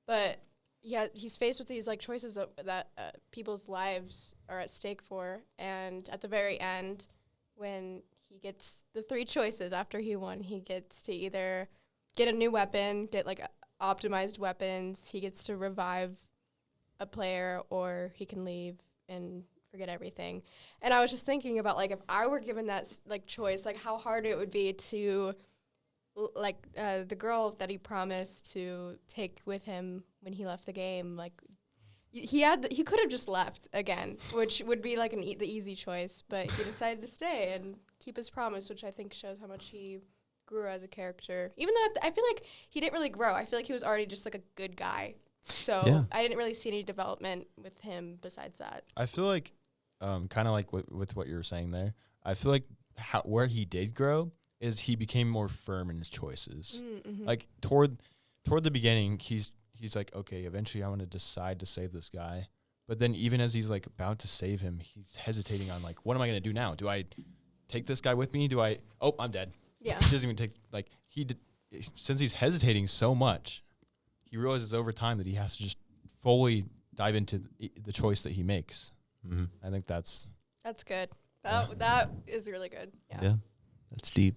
Speaker 3: But yeah, he's faced with these like choices that people's lives are at stake for. And at the very end, when he gets the 3 choices after he won, he gets to either get a new weapon, get like optimized weapons, he gets to revive a player, or he can leave and forget everything. And I was just thinking about, like, if I were given that like choice, like how hard it would be to the girl that he promised to take with him when he left the game, like he could have just left again, which would be like the easy choice, but he decided to stay and keep his promise, which I think shows how much he grew as a character. Even though I feel like he didn't really grow. I feel like he was already just like a good guy. So I didn't really see any development with him besides that.
Speaker 2: I feel like, kind of like with what you were saying there, I feel like where he did grow is he became more firm in his choices.
Speaker 3: Mm-hmm.
Speaker 2: Like toward the beginning, he's like, okay, eventually I'm going to decide to save this guy. But then even as he's like about to save him, he's hesitating on like, what am I going to do now? Do I take this guy with me? I'm dead.
Speaker 3: Yeah.
Speaker 2: He doesn't even take, like, since he's hesitating so much, he realizes over time that he has to just fully dive into the choice that he makes.
Speaker 1: Mm-hmm.
Speaker 2: I think that's
Speaker 3: good. That is really good.
Speaker 1: Yeah, that's deep.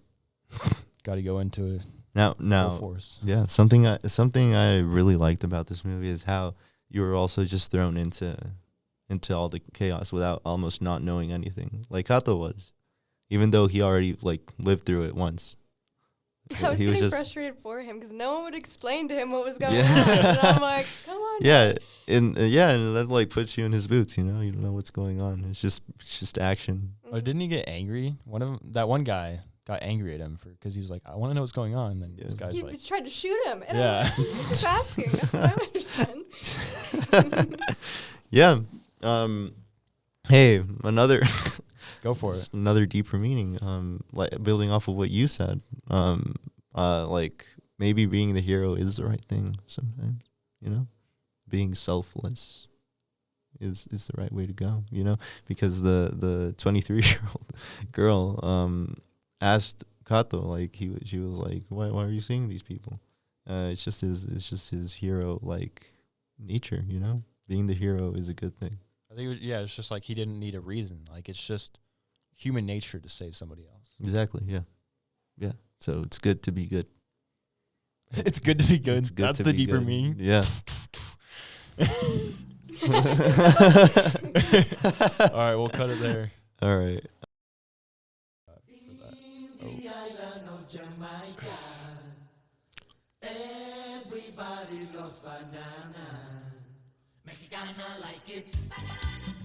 Speaker 2: Got to go into it.
Speaker 1: Now,
Speaker 2: full force.
Speaker 1: Yeah, something I really liked about this movie is how you were also just thrown into all the chaos without almost not knowing anything, like Kato was, even though he already like lived through it once.
Speaker 3: I was
Speaker 1: he
Speaker 3: getting
Speaker 1: was just
Speaker 3: frustrated for him because no one would explain to him what was going
Speaker 1: Yeah.
Speaker 3: on. And I'm like, come on.
Speaker 1: yeah, and that like puts you in his boots. You don't know what's going on. It's just action.
Speaker 3: Mm-hmm.
Speaker 2: Or didn't he get angry? That one guy got angry at him because he was like, I want to know what's going on. And then this guy's
Speaker 3: He
Speaker 2: like,
Speaker 3: tried to shoot him. And
Speaker 2: Yeah.
Speaker 3: I'm like, just asking. That's what I understand.
Speaker 1: Yeah. Hey, another
Speaker 2: go for it.
Speaker 1: another deeper meaning. Like building off of what you said. Like maybe being the hero is the right thing sometimes. Being selfless is the right way to go. Because the 23-year-old girl asked Kato, like she was like, why are you seeing these people? It's just his hero like nature. Being the hero is a good thing.
Speaker 2: I think it's just like he didn't need a reason. Like it's just human nature to save somebody else.
Speaker 1: Exactly. Yeah. So it's good to be good.
Speaker 2: It's good to be good.
Speaker 1: It's good
Speaker 2: That's
Speaker 1: to
Speaker 2: the
Speaker 1: be
Speaker 2: deeper
Speaker 1: good.
Speaker 2: meaning.
Speaker 1: Yeah.
Speaker 2: All right, we'll cut it there.
Speaker 1: All right.
Speaker 4: The island of Jamaica, everybody loves banana. Mexicana like it. Banana.